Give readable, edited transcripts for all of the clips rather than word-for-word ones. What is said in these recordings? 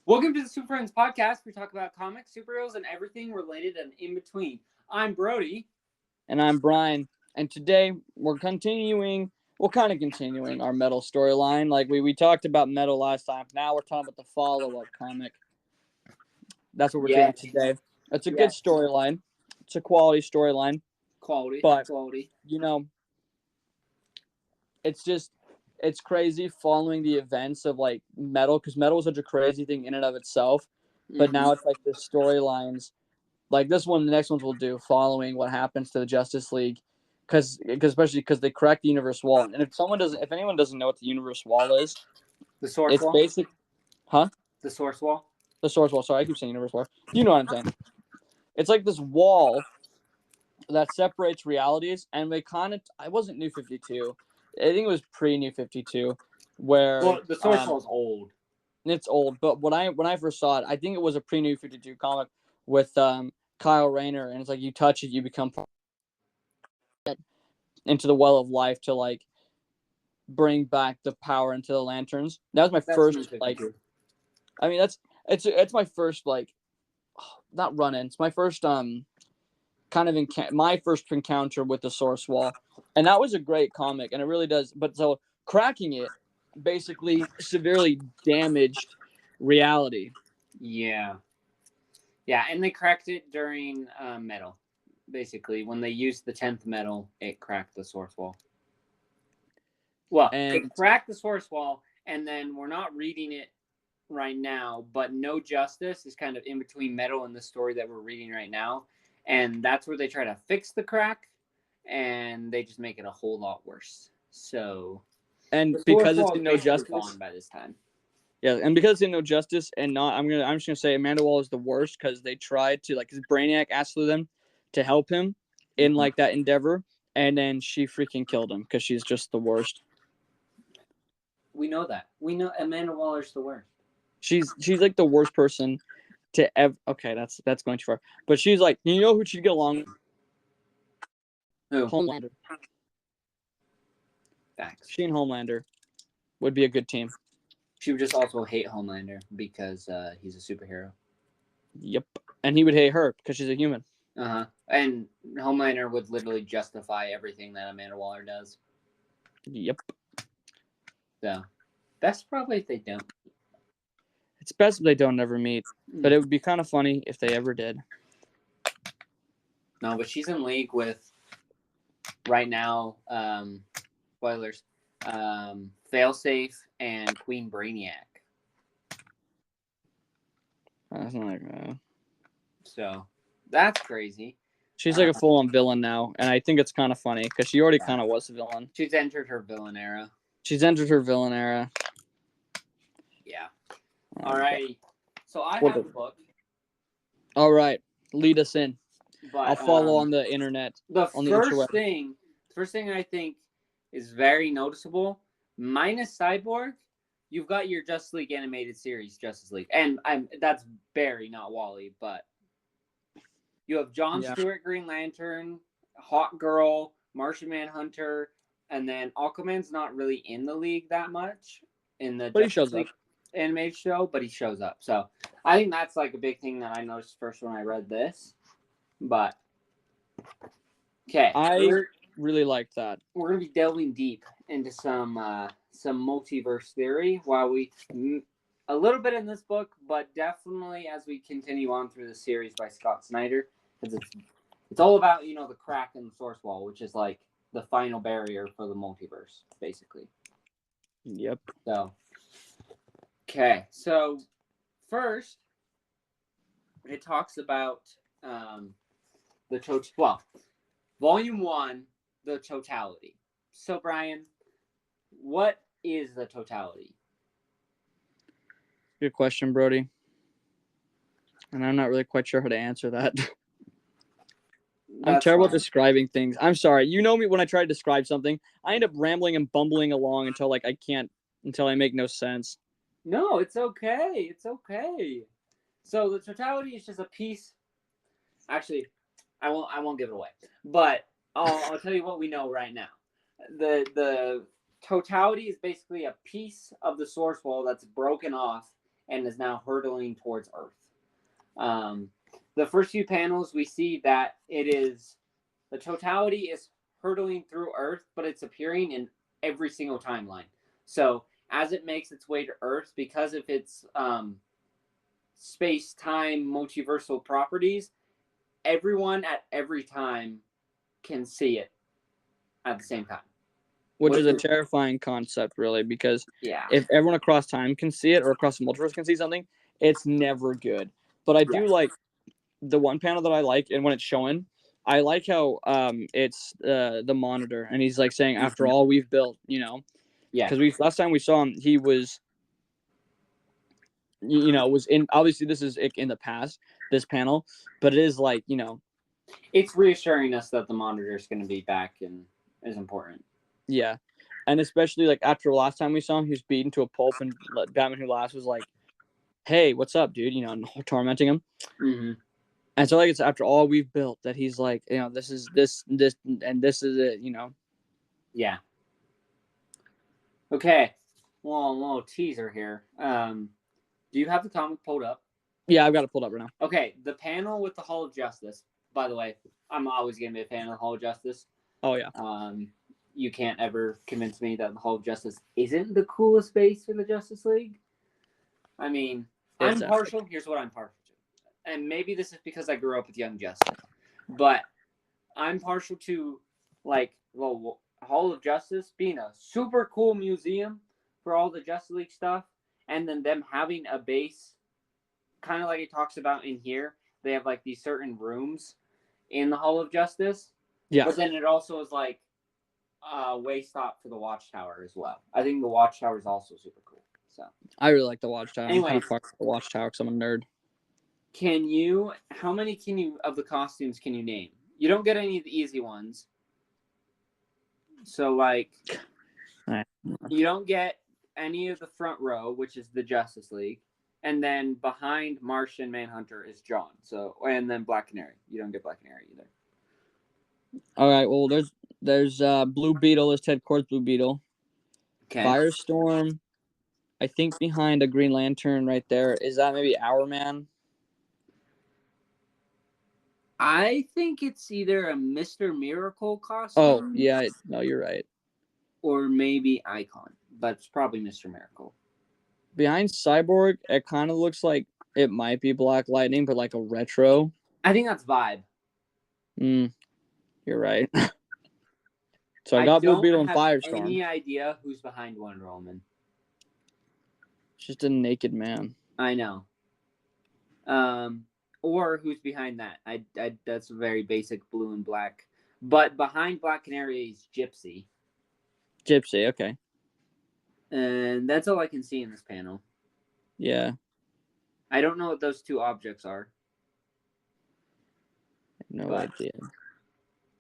Welcome to the Super Friends podcast. We talk about comics, superheroes, and everything related and in between. I'm Brody. And I'm Bryan. And today we're continuing our metal storyline. Like we talked about metal last time. Now we're talking about the follow-up comic. That's what we're doing today. It's a good storyline. It's a quality storyline. But, you know, it's crazy following the events of, like, metal. Because metal was such a crazy thing in and of itself. But now it's like the storylines. Like this one, the next ones we'll do following what happens to the Justice League. Especially because they cracked the universe wall. And if anyone doesn't know what the universe wall is, the source wall. The source wall. The source wall. Sorry, I keep saying universe wall. You know what I'm saying? It's like this wall that separates realities, and they kind of. I wasn't New 52. I think it was pre-New 52, where the source wall is old. It's old, but when I first saw it, I think it was a pre-New 52 comic with Kyle Rayner, and it's like you touch it, you become into the well of life to like bring back the power into the lanterns. That was my first like. I mean, it's my first like, not run-in. It's my first my first encounter with the source wall, and that was a great comic, and it really does. But so cracking it basically severely damaged reality. Yeah, and they cracked it during metal. Basically, when they used the 10th metal, it cracked the source wall. Well, it cracked the source wall, and then we're not reading it right now, but No Justice is kind of in between metal and the story that we're reading right now, and that's where they try to fix the crack, and they just make it a whole lot worse. So, and because it's in No Justice gone by this time. Yeah, and because it's in No Justice and not, I'm just gonna say Amanda Waller is the worst because they tried to because Brainiac asked them to help him in like that endeavor, and then she freaking killed him because she's just the worst. We know that. We know Amanda Waller's the worst. She's like the worst person to ever. Okay, that's going too far. But she's like, you know who she'd get along with? Who? Homelander. Facts. She and Homelander would be a good team. She would just also hate Homelander because he's a superhero. Yep. And he would hate her because she's a human. Uh-huh. And Homelander would literally justify everything that Amanda Waller does. Yep. So, best probably if they don't. It's best if they don't ever meet. But it would be kind of funny if they ever did. No, but she's in league with, right now, spoilers, Failsafe and Queen Brainiac. That's not So, that's crazy. She's like a full-on villain now, and I think it's kind of funny because she already kind of was a villain. She's entered her villain era. Yeah. All right. So I have a book. All right. Lead us in. But, I'll follow on the internet. The first thing I think is very noticeable, minus Cyborg, you've got your Justice League animated series, Justice League. And that's Barry, not Wally, but you have John Stewart, Green Lantern, Hawk Girl, Martian Manhunter, and then Aquaman's not really in the league that much in the Justice League animated show, but he shows up. So I think that's like a big thing that I noticed first when I read this. But okay, I really like that. We're gonna be delving deep into some multiverse theory while we a little bit in this book, but definitely as we continue on through the series by Scott Snyder, because it's all about the crack in the source wall, which is like the final barrier for the multiverse, basically. Yep. So okay, so first it talks about Volume 1, the Totality. So, Bryan, what is the Totality? Good question, Brody. And I'm not really quite sure how to answer that. I'm terrible at describing things. I'm sorry. You know me, when I try to describe something, I end up rambling and bumbling along until I make no sense. No, it's okay. It's okay. So the Totality is just a piece. Actually, I won't give it away. But I'll tell you what we know right now. The Totality is basically a piece of the source wall that's broken off and is now hurtling towards Earth. The first few panels, we see that the totality is hurtling through Earth, but it's appearing in every single timeline. So as it makes its way to Earth, because of its space-time multiversal properties, everyone at every time can see it at the same time. Which is a terrifying concept, really, because yeah, if everyone across time can see it or across the multiverse can see something, it's never good. But I do like the one panel that I like, and when it's showing, I like how it's the Monitor, and he's like saying, "After all we've built," because last time we saw him, he was, was in. Obviously, this is in the past, this panel, but it is like it's reassuring us that the Monitor is going to be back and is important. Yeah, and especially like after the last time we saw him, he was beaten to a pulp, and Batman Who Laughs was like, "Hey, what's up, dude?" Tormenting him. Mm-hmm. And so like it's after all we've built that he's like, this is and this is it, Yeah. Okay. Well, a little teaser here. Do you have the comic pulled up? Yeah, I've got it pulled up right now. Okay, the panel with the Hall of Justice. By the way, I'm always gonna be a fan of the Hall of Justice. Oh yeah. You can't ever convince me that the Hall of Justice isn't the coolest space for the Justice League. I mean, I'm partial. Here's what I'm partial to, and maybe this is because I grew up with Young Justice, but I'm partial to Hall of Justice being a super cool museum for all the Justice League stuff, and then them having a base, kind of like it talks about in here. They have like these certain rooms in the Hall of Justice. Yeah. But then it also is like a way stop for the Watchtower as well. I think the Watchtower is also super cool. So I really like the Watchtower. Anyways, I'm kind of part of the Watchtower because I'm a nerd. How many of the costumes can you name? You don't get any of the easy ones. So like, you don't get any of the front row, which is the Justice League. And then behind Martian Manhunter is John. So, and then Black Canary. You don't get Black Canary either. All right. Well, there's Blue Beetle. There's Ted Kord's Blue Beetle. Okay. Firestorm. I think behind a Green Lantern right there. Is that maybe Hourman? I think it's either a Mr. Miracle costume. Oh, yeah. No, you're right. Or maybe Icon. But it's probably Mr. Miracle. Behind Cyborg, it kind of looks like it might be Black Lightning, but like a retro. I think that's Vibe. You're right. So I got Blue Beetle and Firestorm. Any idea who's behind Wonder Woman? Just a naked man. I know. Or who's behind that? I that's very basic blue and black. But behind Black Canary is Gypsy. Gypsy, okay. And that's all I can see in this panel. Yeah. I don't know what those two objects are. No idea.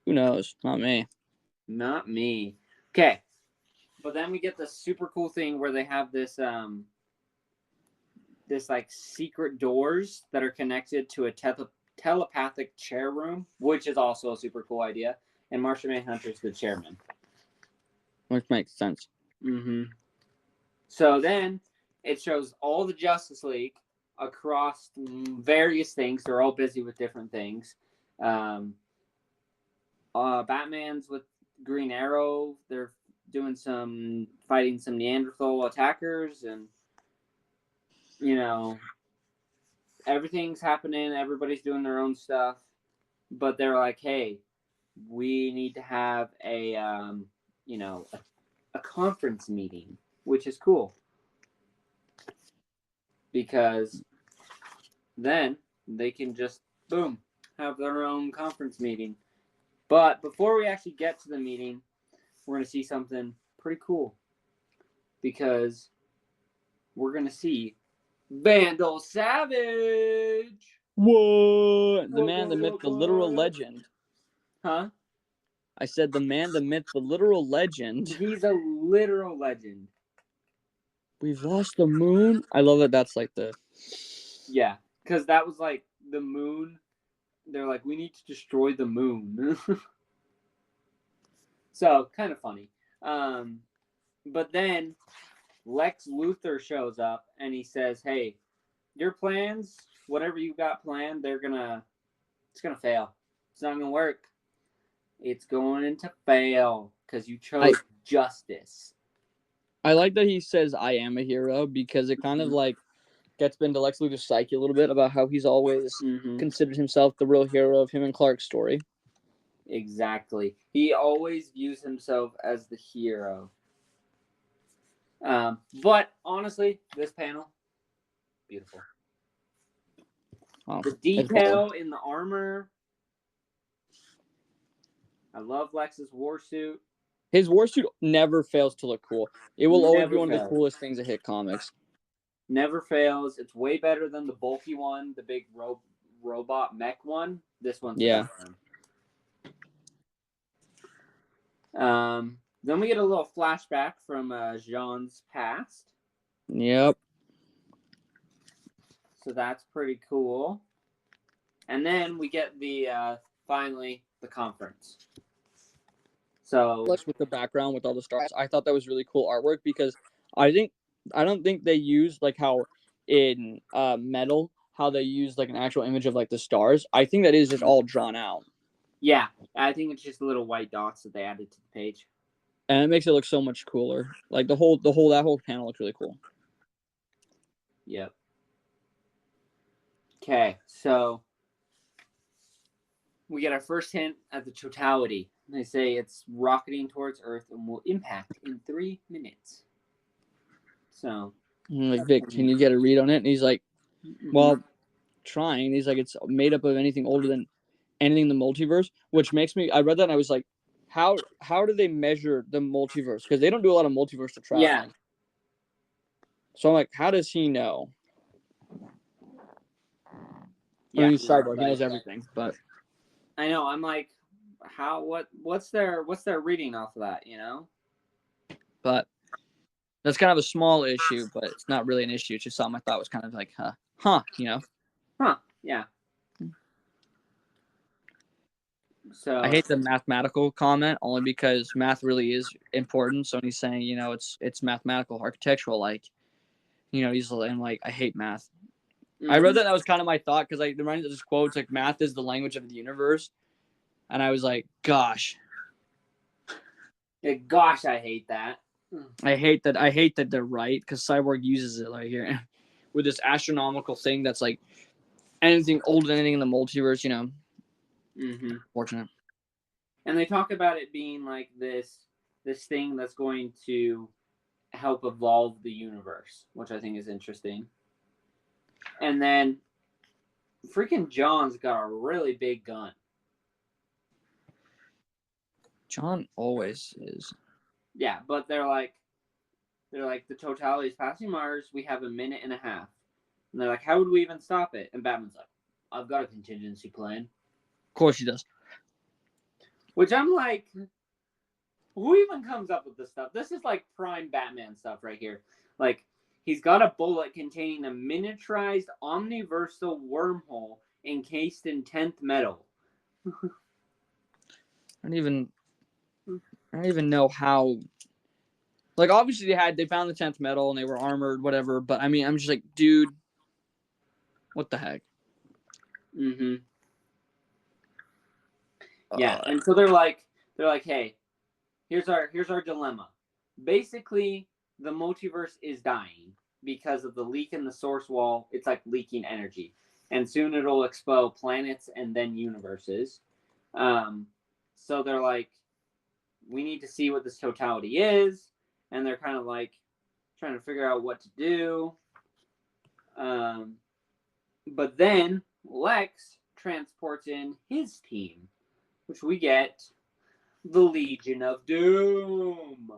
Who knows? Not me. Not me. Okay. But then we get the super cool thing where they have this this like secret doors that are connected to a telepathic chair room, which is also a super cool idea. And Martian Manhunter's the chairman. Which makes sense. Mm-hmm. So then it shows all the Justice League across various things. They're all busy with different things. Batman's with Green Arrow. They're fighting some Neanderthal attackers, and everything's happening. Everybody's doing their own stuff, but they're like, "Hey, we need to have a conference meeting," which is cool because then they can just boom have their own conference meeting. But before we actually get to the meeting, we're going to see something pretty cool because we're going to see Vandal Savage. What? The man, the myth, the literal legend. Huh? I said the man, the myth, the literal legend. He's a literal legend. We've lost the moon. I love that. That's like the. Yeah, because that was like the moon. They're like, we need to destroy the moon. So kind of funny. But then Lex Luthor shows up and he says, "Hey, your plans, whatever you got planned, it's gonna fail. It's not gonna work. It's going to fail because you chose justice." I like that he says I am a hero because it kind of like gets into Lex Luthor's psyche a little bit about how he's always considered himself the real hero of him and Clark's story. Exactly. He always views himself as the hero. But honestly, this panel, beautiful. Oh, The detail in the armor. I love Lex's war suit. His war suit never fails to look cool. It will always be one of the coolest things that hit comics. Never fails. It's way better than the bulky one, the big robot mech one. This one's the best one. Then we get a little flashback from Jean's past. Yep. So that's pretty cool. And then we get the finally the conference. So with the background with all the stars, I thought that was really cool artwork because I don't think they use like how in Metal how they use like an actual image of like the stars. I think that is just all drawn out. Yeah, I think it's just little white dots that they added to the page, and it makes it look so much cooler. Like that whole panel looks really cool. Yep. Okay, so we get our first hint at the totality. They say it's rocketing towards Earth and will impact in 3 minutes. So, I'm like, Vic, can you get a read on it? And he's like, well, trying. He's like, it's made up of anything older than anything in the multiverse, which makes me. I read that and I was like, how do they measure the multiverse? Because they don't do a lot of multiverse to travel. Yeah. So I'm like, how does he know? Yeah, I mean, he's Cyborg. He knows everything, but I know. I'm like, what's their reading off of that? But that's kind of a small issue, but it's not really an issue. It's just something I thought was kind of like, yeah. So I hate the mathematical comment only because math really is important. So when he's saying, it's mathematical, architectural, like, he's like, I hate math. Mm-hmm. I read that was kind of my thought because I reminded of this quote. It's like, math is the language of the universe. And I was like, gosh. Gosh, I hate that. I hate that they're right because Cyborg uses it like here with this astronomical thing that's like anything older than anything in the multiverse, Fortunate. And they talk about it being like this thing that's going to help evolve the universe, which I think is interesting. And then freaking John's got a really big gun. John always is. Yeah, but they're like the totality is passing Mars. We have 1.5 minutes. And they're like, how would we even stop it? And Batman's like, I've got a contingency plan. Of course he does. Which I'm like, who even comes up with this stuff? This is like prime Batman stuff right here. Like, he's got a bullet containing a miniaturized omniversal wormhole encased in 10th metal. I don't even know how. Like, obviously they found the 10th metal and they were armored, whatever. But I mean, I'm just like, dude, what the heck? Mm-hmm. Yeah, and so they're like, hey, here's our dilemma. Basically, the multiverse is dying because of the leak in the source wall. It's like leaking energy, and soon it'll explode planets and then universes. So they're like, we need to see what this totality is, and they're kind of like trying to figure out what to do. But then Lex transports in his team, which we get the Legion of Doom.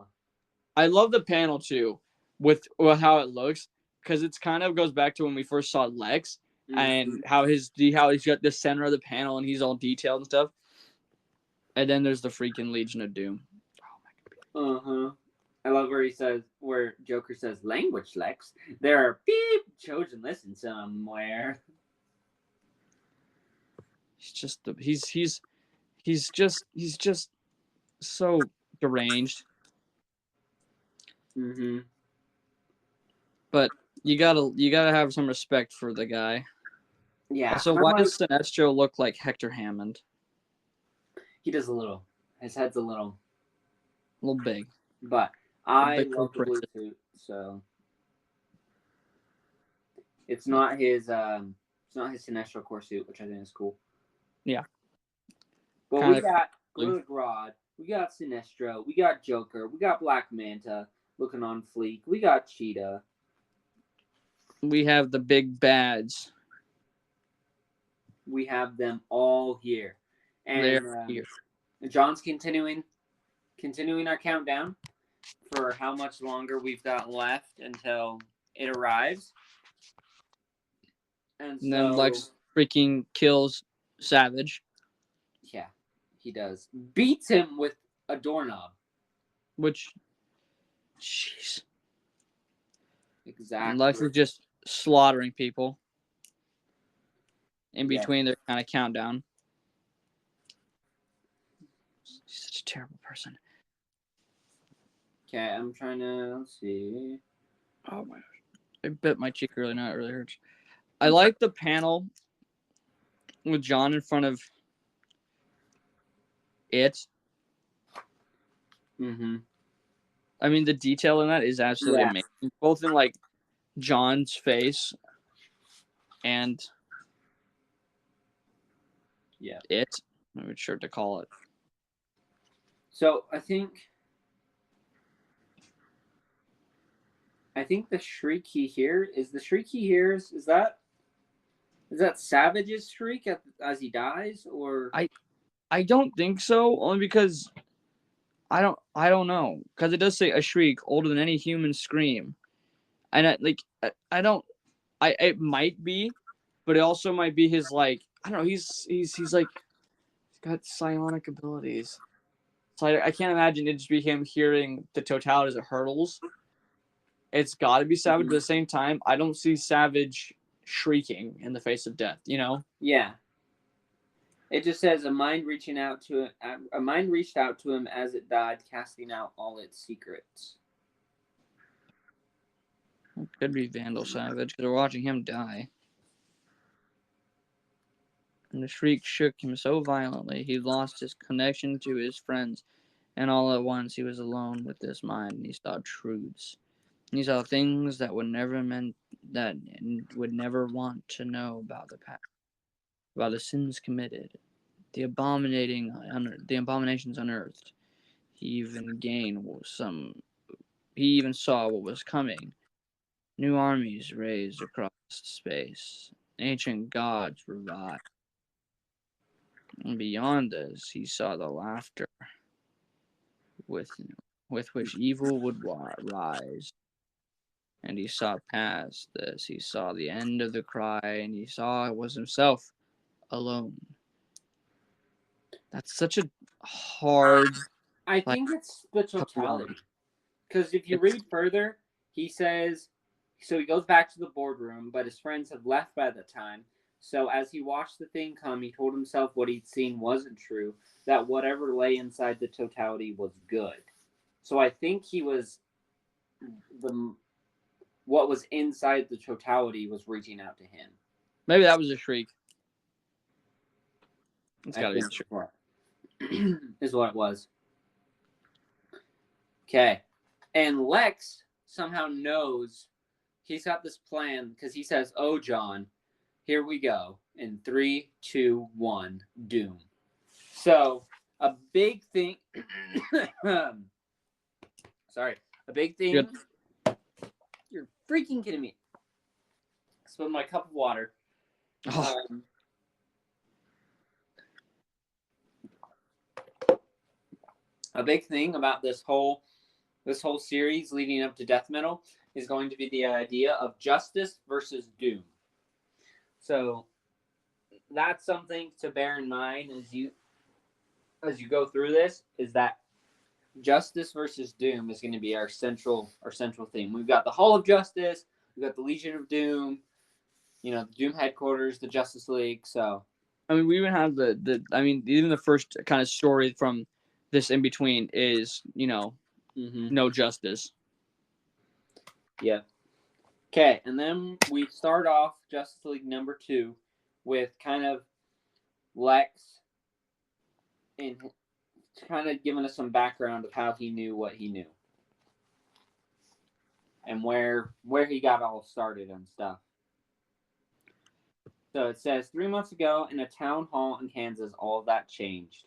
I love the panel too, with how it looks, because it's kind of goes back to when we first saw Lex and how he's got the center of the panel and he's all detailed and stuff. And then there's the freaking Legion of Doom. I love where Joker says, "Language, Lex. There are beep children listen somewhere." He's just so deranged. Mm-hmm. but you gotta have some respect for the guy. Yeah. Also, why does Sinestro look like Hector Hammond? He does a little. His head's a little big. But I big love the blue corporation. suit, so it's not his Sinestro core suit, which I think is cool. Yeah. Well, Kinda we got blue. Gorilla Grodd, we got Sinestro, we got Joker, we got Black Manta looking on fleek, we got Cheetah. We have the big bads. We have them all here, and They're here. John's continuing our countdown for how much longer we've got left until it arrives. And then Lex freaking kills Savage. Yeah, he does. Beats him with a doorknob. Which, jeez. Exactly. And Lex is just slaughtering people in between their kind of countdown. He's such a terrible person. Okay, I'm trying to, let's see. Oh my gosh. I bit my cheek earlier, now it really hurts. I like the panel with John in front of it. Mm-hmm. I mean, the detail in that is absolutely amazing. Both in, like, John's face and it. I'm not sure what to call it. So, I think the shriek he hears, is that Savage's shriek as he dies, or? I don't think so, only because I don't know, because it does say a shriek older than any human scream, and it might be, but it also might be his, like, I don't know, he's like, he's got psionic abilities, so I can't imagine it just be him hearing the totality as it hurtles. It's got to be Savage, but at the same time, I don't see Savage shrieking in the face of death, you know? Yeah. It just says a mind reached out to him as it died, casting out all its secrets. It could be Vandal Savage, because we're watching him die. And the shriek shook him so violently he lost his connection to his friends, and all at once he was alone with his mind, and he saw truths. He saw things that would never want to know about the past, about the sins committed, the abominations unearthed. He even saw what was coming. New armies raised across space. Ancient gods revived. And beyond this, he saw the laughter with which evil would rise. And he saw past this. He saw the end of the cry, and he saw it was himself alone. That's such a hard. I think it's the totality. Because if you read further, he says, so he goes back to the boardroom, but his friends have left by the time. So as he watched the thing come, he told himself what he'd seen wasn't true, that whatever lay inside the totality was good. So I think what was inside the totality was reaching out to him. Maybe that was a shriek. It's gotta be a shriek. Is what it was. Okay. And Lex somehow knows he's got this plan because he says, "Oh, John, here we go. In 3, 2, 1, doom." So a big thing. Sorry, a big thing. Good. You're freaking kidding me. I spilled my cup of water. A big thing about this whole series leading up to Death Metal is going to be the idea of justice versus doom. So that's something to bear in mind as you go through this, is that justice versus doom is going to be our central theme. We've got the Hall of Justice, we've got the Legion of Doom, the Doom headquarters, the Justice League. So I mean, we even have even the first kind of story from this in between is, no justice. Yeah. Okay, and then we start off Justice League number 2 with kind of Lex in kind of giving us some background of how he knew what he knew and where he got all started and stuff. So it says 3 months ago in a town hall in Kansas, all of that changed.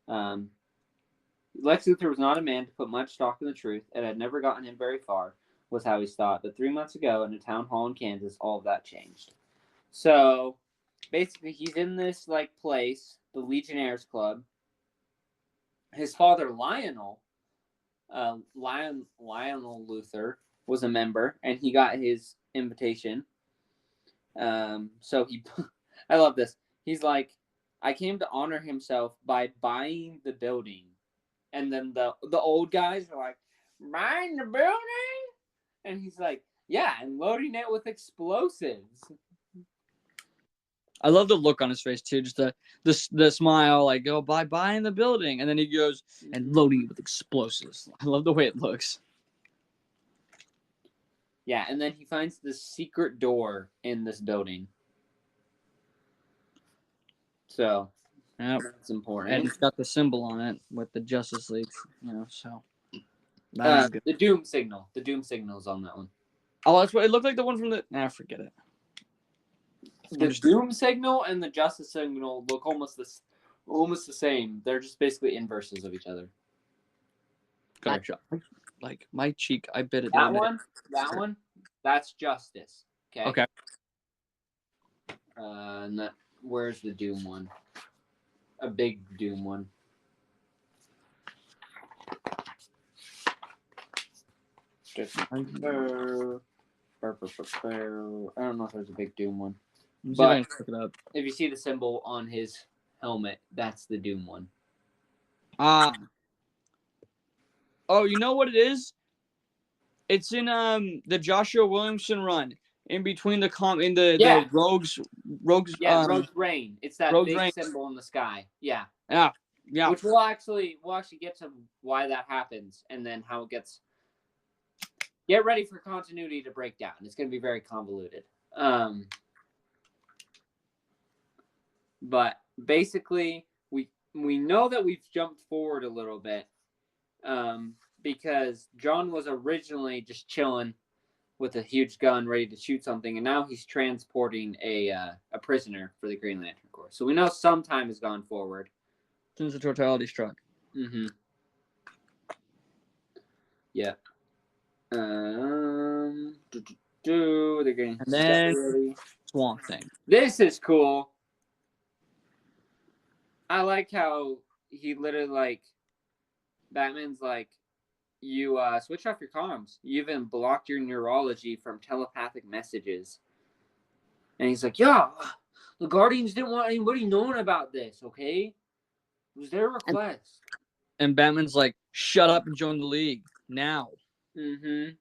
Lex Luthor was not a man to put much stock in the truth and had never gotten him very far, was how he thought. But 3 months ago in a town hall in Kansas, all of that changed. So basically, he's in this like place, the Legionnaires Club. His father, Lionel Luthor, was a member, and he got his invitation. So he, I love this. He's like, I came to honor himself by buying the building. And then the old guys are like, buying the building? And he's like, yeah, and loading it with explosives. I love the look on his face too, just the smile, like go by buying the building, and then he goes and loading it with explosives. I love the way it looks. Yeah, and then he finds this secret door in this building. So that's important. And it's got the symbol on it with the Justice League, so that's good. The Doom Signal. The Doom Signal is on that one. Oh, that's what it looked like, the one from the forget it. The Doom Signal and the Justice Signal look almost the same. They're just basically inverses of each other. Gotcha. Like my cheek, I bit it. That one, that's Justice. Okay. And where's the Doom one? A big Doom one. I don't know if there's a big Doom one. But if you see the symbol on his helmet, that's the Doom one. Oh, you know what it is? It's in the Joshua Williamson run. In between the Rogues. Yeah, Rogue's Reign. It's that big symbol in the sky. Yeah. Yeah. Which we'll actually get to why that happens and then how it gets. Get ready for continuity to break down. It's going to be very convoluted. But basically, we know that we've jumped forward a little bit, because John was originally just chilling with a huge gun ready to shoot something, and now he's transporting a prisoner for the Green Lantern Corps. So we know some time has gone forward since the Totality struck. Mm-hmm. Yeah. They're getting and then ready. Swamp Thing. This is cool. I like how he literally Batman's like, you switch off your comms. You even blocked your neurology from telepathic messages. And he's like, yeah, the Guardians didn't want anybody knowing about this, okay? It was their request. And Batman's like, shut up and join the League now. Mm-hmm.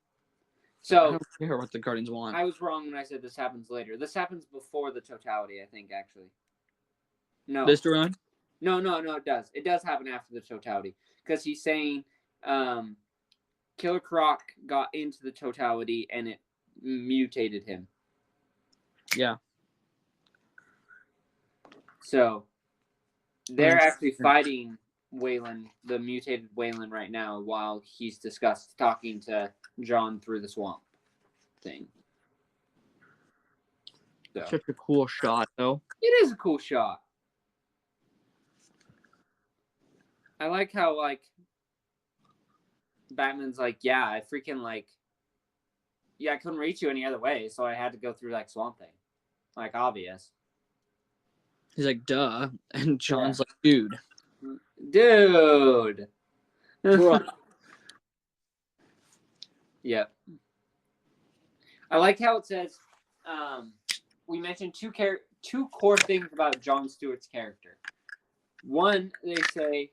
So I don't care what the Guardians want. I was wrong when I said this happens later. This happens before the Totality, I think, actually. No. This storyline? No, it does. It does happen after the Totality. Because he's saying Killer Croc got into the Totality and it mutated him. Yeah. So they're actually fighting Wayland, the mutated Wayland, right now while he's talking to John through the swamp thing. So. Such a cool shot, though. It is a cool shot. I like how Batman's like, yeah, I freaking I couldn't reach you any other way, so I had to go through Swamp Thing. Obvious. He's like, duh. And John's like, dude. Yep. I like how it says, we mentioned two core things about Jon Stewart's character. One, they say,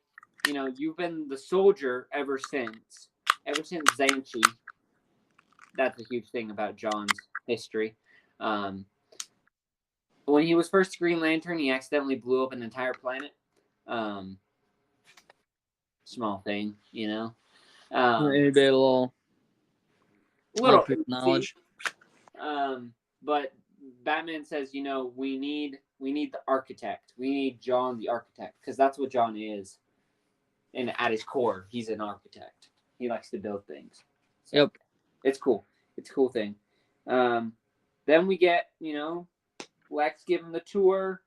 you've been the soldier ever since Zanchi. That's a huge thing about John's history. When he was first Green Lantern, he accidentally blew up an entire planet. Small thing, Maybe a little knowledge. But Batman says, we need the architect. We need John the architect, because that's what John is. And at his core, he's an architect. He likes to build things. So Yep. It's cool. It's a cool thing. Then we get, Lex giving the tour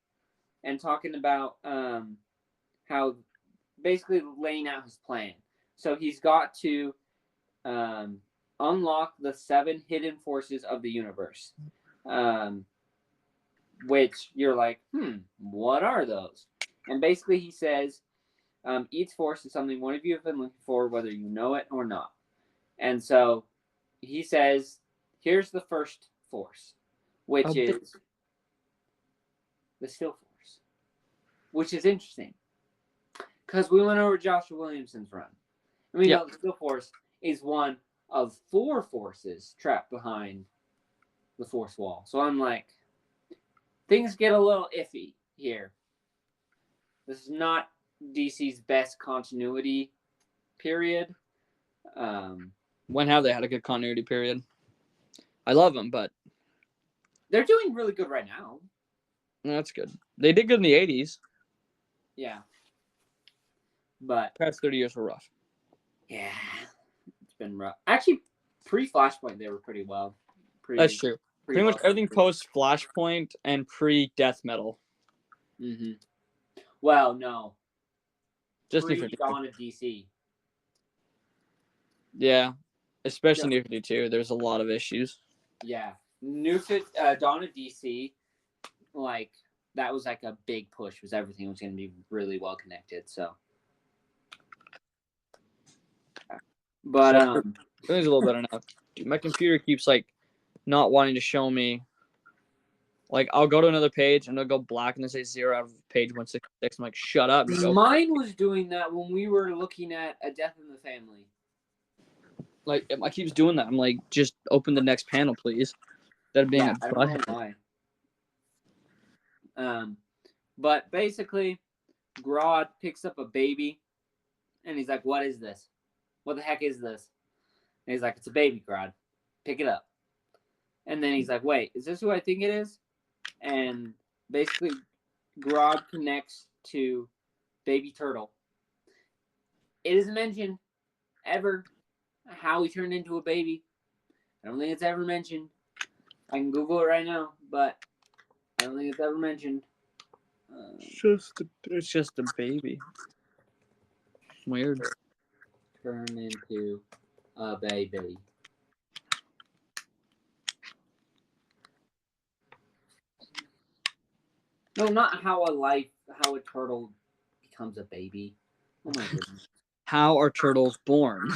and talking about how basically laying out his plan. So he's got to unlock the 7 hidden forces of the universe, which you're like, what are those? And basically he says, each force is something one of you have been looking for, whether you know it or not. And so he says, here's the first force, which is the still force, which is interesting because we went over Joshua Williamson's run. And we know the still force is one of 4 forces trapped behind the force wall. So I'm like, things get a little iffy here. This is not DC's best continuity period. When have they had a good continuity period? I love them, but they're doing really good right now. That's good. They did good in the 80s. Yeah. But the past 30 years were rough. Yeah. It's been rough. Actually, pre-Flashpoint, they were pretty well. That's true. Pretty much everything post-Flashpoint and pre-Death Metal. Mm-hmm. Well, no. Just pre-Dawn of DC. Yeah. Especially New 52. There's a lot of issues. Yeah. Dawn of DC, like, that was like a big push because everything was going to be really well connected, so. But, It was a little better now. Dude, my computer keeps, like, not wanting to show me. Like, I'll go to another page and it'll go black and it says 0 out of page 166. I'm like, shut up. Mine was doing that when we were looking at A Death in the Family. Like, it keeps doing that. I'm like, just open the next panel, please. That being I don't know why. But basically, Grodd picks up a baby and he's like, what is this? What the heck is this? And he's like, it's a baby, Grodd. Pick it up. And then he's like, wait, is this who I think it is? And basically, Grodd connects to Baby Turtle. It isn't mentioned ever how he turned into a baby. I don't think it's ever mentioned. I can Google it right now, but I don't think it's ever mentioned. It's just a baby. Weird. Turn into a baby. No, not how a turtle becomes a baby. Oh my goodness. How are turtles born?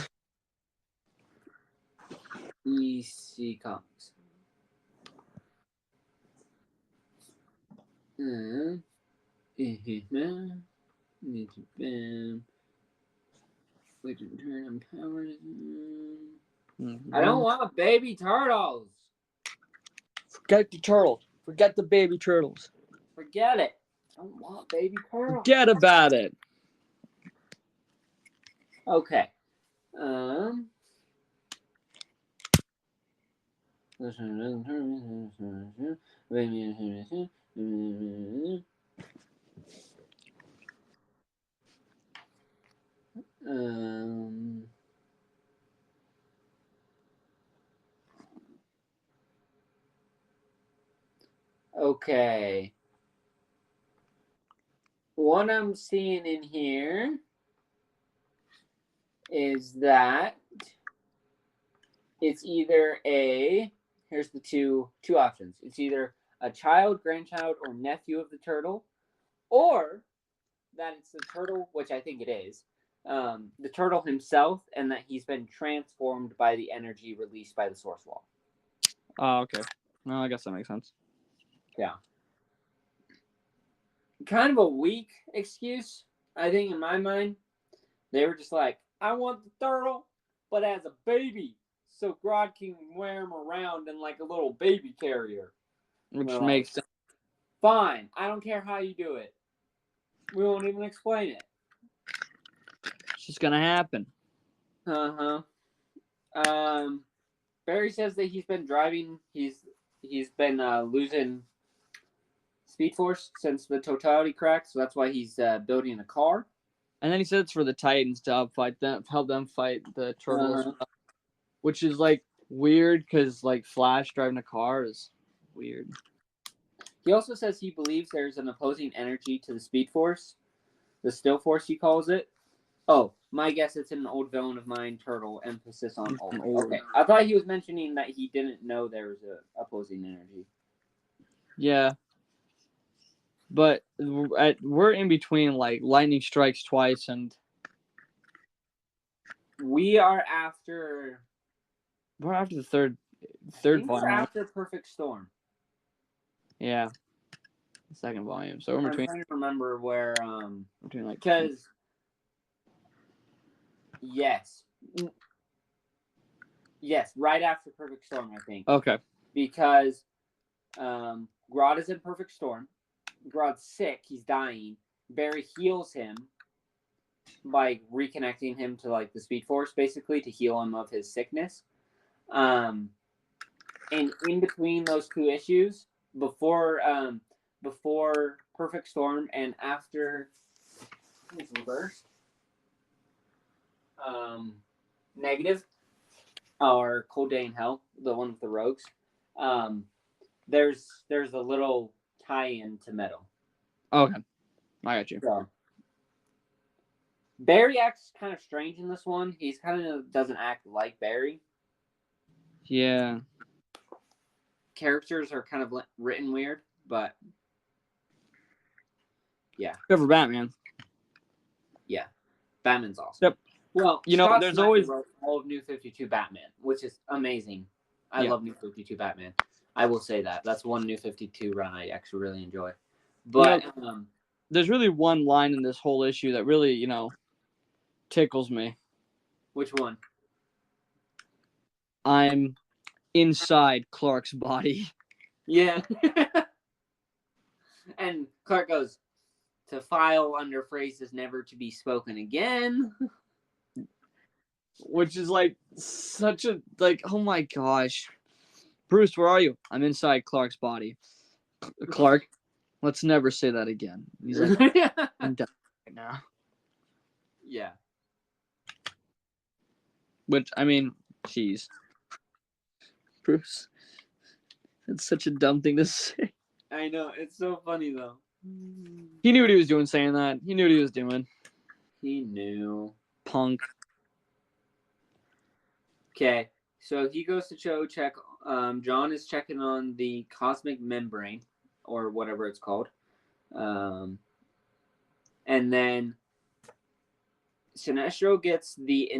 EC Comics. I don't want baby turtles. Forget the turtles. Forget the baby turtles. Forget it. I don't want baby turtles. Forget about it. Okay. Okay. What I'm seeing in here is that it's either here's the two options. It's either a child, grandchild, or nephew of the turtle, or that it's the turtle, which I think it is, the turtle himself, and that he's been transformed by the energy released by the source wall. Oh, okay. Well, I guess that makes sense. Yeah. Kind of a weak excuse, I think, in my mind. They were just like, I want the turtle, but as a baby, so Grodd can wear him around in like a little baby carrier. Which makes sense. Fine. I don't care how you do it. We won't even explain it. It's just gonna happen. Basically, Barry says that he's been driving. He's been losing Speed Force since the Totality crack, so that's why he's building a car. And then he said it's for the Titans to help them fight the Turtles, which is like weird because like Flash driving a car is weird. He also says he believes there's an opposing energy to the Speed Force, the Still Force he calls it. Oh, my guess it's an old villain of mine, Turtle, emphasis on old. Okay, I thought he was mentioning that he didn't know there was an opposing energy. Yeah. But we're in between, like, lightning strikes twice, and we are after... We're after the third volume. We're after Perfect Storm. Yeah. The second volume. So we're between... I'm trying to remember where... between, like... Because... Yes. Yes, right after Perfect Storm, I think. Okay. Because Grodd is in Perfect Storm. Grodd's sick. He's dying. Barry heals him by reconnecting him to like the Speed Force, basically, to heal him of his sickness. And in between those two issues, before Perfect Storm and after Reversed, Negative, or Cold Day in Hell, the one with the rogues, there's a little tie-in to Metal. Okay, I got you. So, Barry acts kind of strange in this one. He's kind of doesn't act like Barry. Yeah. Characters are kind of written weird, but yeah. Good for Batman. Yeah, Batman's awesome. Yep. Well, you know, Scott there's Snyder always wrote all of New 52 Batman, which is amazing. I Yeah. love New 52 Batman. I will say that. That's one New 52 run I actually really enjoy. But there's really one line in this whole issue that really, tickles me. Which one? I'm inside Clark's body. Yeah. And Clark goes, to file under phrases never to be spoken again. Which is like such a, like, oh my gosh. Bruce, where are you? I'm inside Clark's body. Clark, let's never say that again. He's like, I'm done right now. Yeah. Which, I mean, jeez. Bruce, it's such a dumb thing to say. I know. It's so funny, though. He knew what he was doing saying that. He knew what he was doing. He knew. Punk. Okay. So he goes to check. John is checking on the cosmic membrane, or whatever it's called. And then Sinestro gets the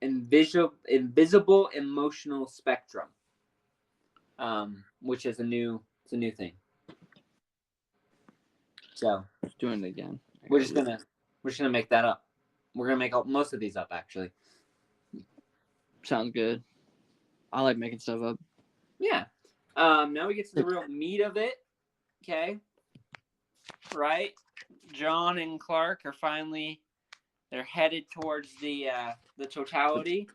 invisible emotional spectrum, which is a new thing. So Doing it again. We're just gonna make that up. We're gonna make most of these up, actually. Sounds good. I like making stuff up. Yeah. Now we get to the real meat of it. Okay. Right. John and Clark are they're headed towards the Totality.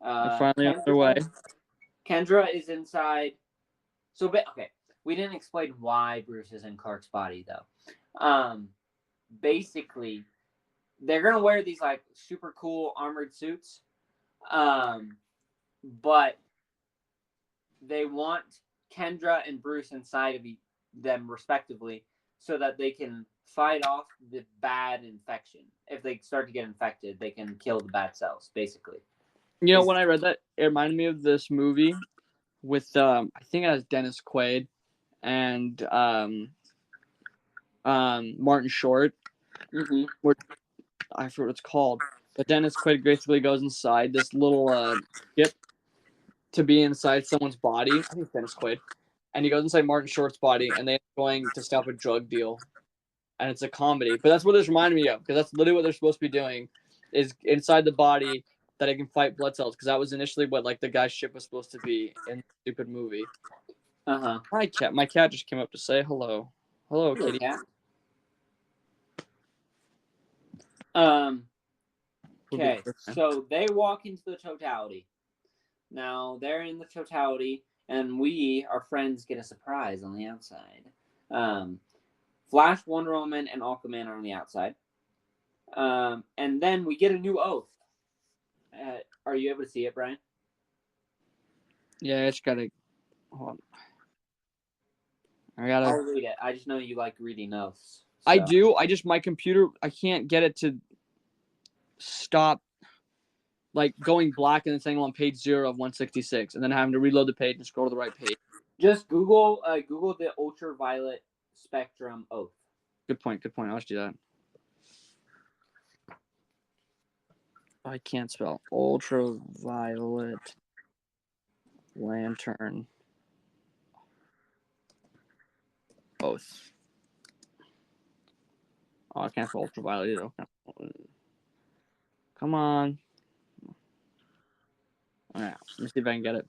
They're finally on their way. Kendra is inside. So, okay, we didn't explain why Bruce is in Clark's body, though. Basically, they're gonna wear these like super cool armored suits, but they want Kendra and Bruce inside of them respectively, so that they can fight off the bad infection. If they start to get infected, they can kill the bad cells, basically. You know, when I read that, it reminded me of this movie with I think it has Dennis Quaid and Martin Short. Mm-hmm. Where I forget what it's called, but Dennis Quaid basically goes inside this little ship to be inside someone's body. I think it's Dennis Quaid, and he goes inside Martin Short's body, and they're going to stop a drug deal, and it's a comedy. But that's what this reminded me of, because that's literally what they're supposed to be doing, is inside the body that it can fight blood cells, because that was initially what like the guy's ship was supposed to be in the stupid movie. Hi, cat. My cat just came up to say hello. Hello, kitty. Cat. Okay, so they walk into the Totality. Now they're in the Totality, and we, our friends, get a surprise on the outside. Flash, Wonder Woman, and Aquaman are on the outside. And then we get a new oath. Are you able to see it, Brian? Yeah, I just gotta. Hold on. I'll read it. I just know you like reading oaths. So. I do. My computer, I can't get it to stop, like, going black and then saying on page 0 of 166, and then having to reload the page and scroll to the right page. Just Google the ultraviolet spectrum oath. Good point. I'll just do that. I can't spell ultraviolet lantern oath. Oh, I can't spell ultraviolet either. Come on. All right, let me see if I can get it.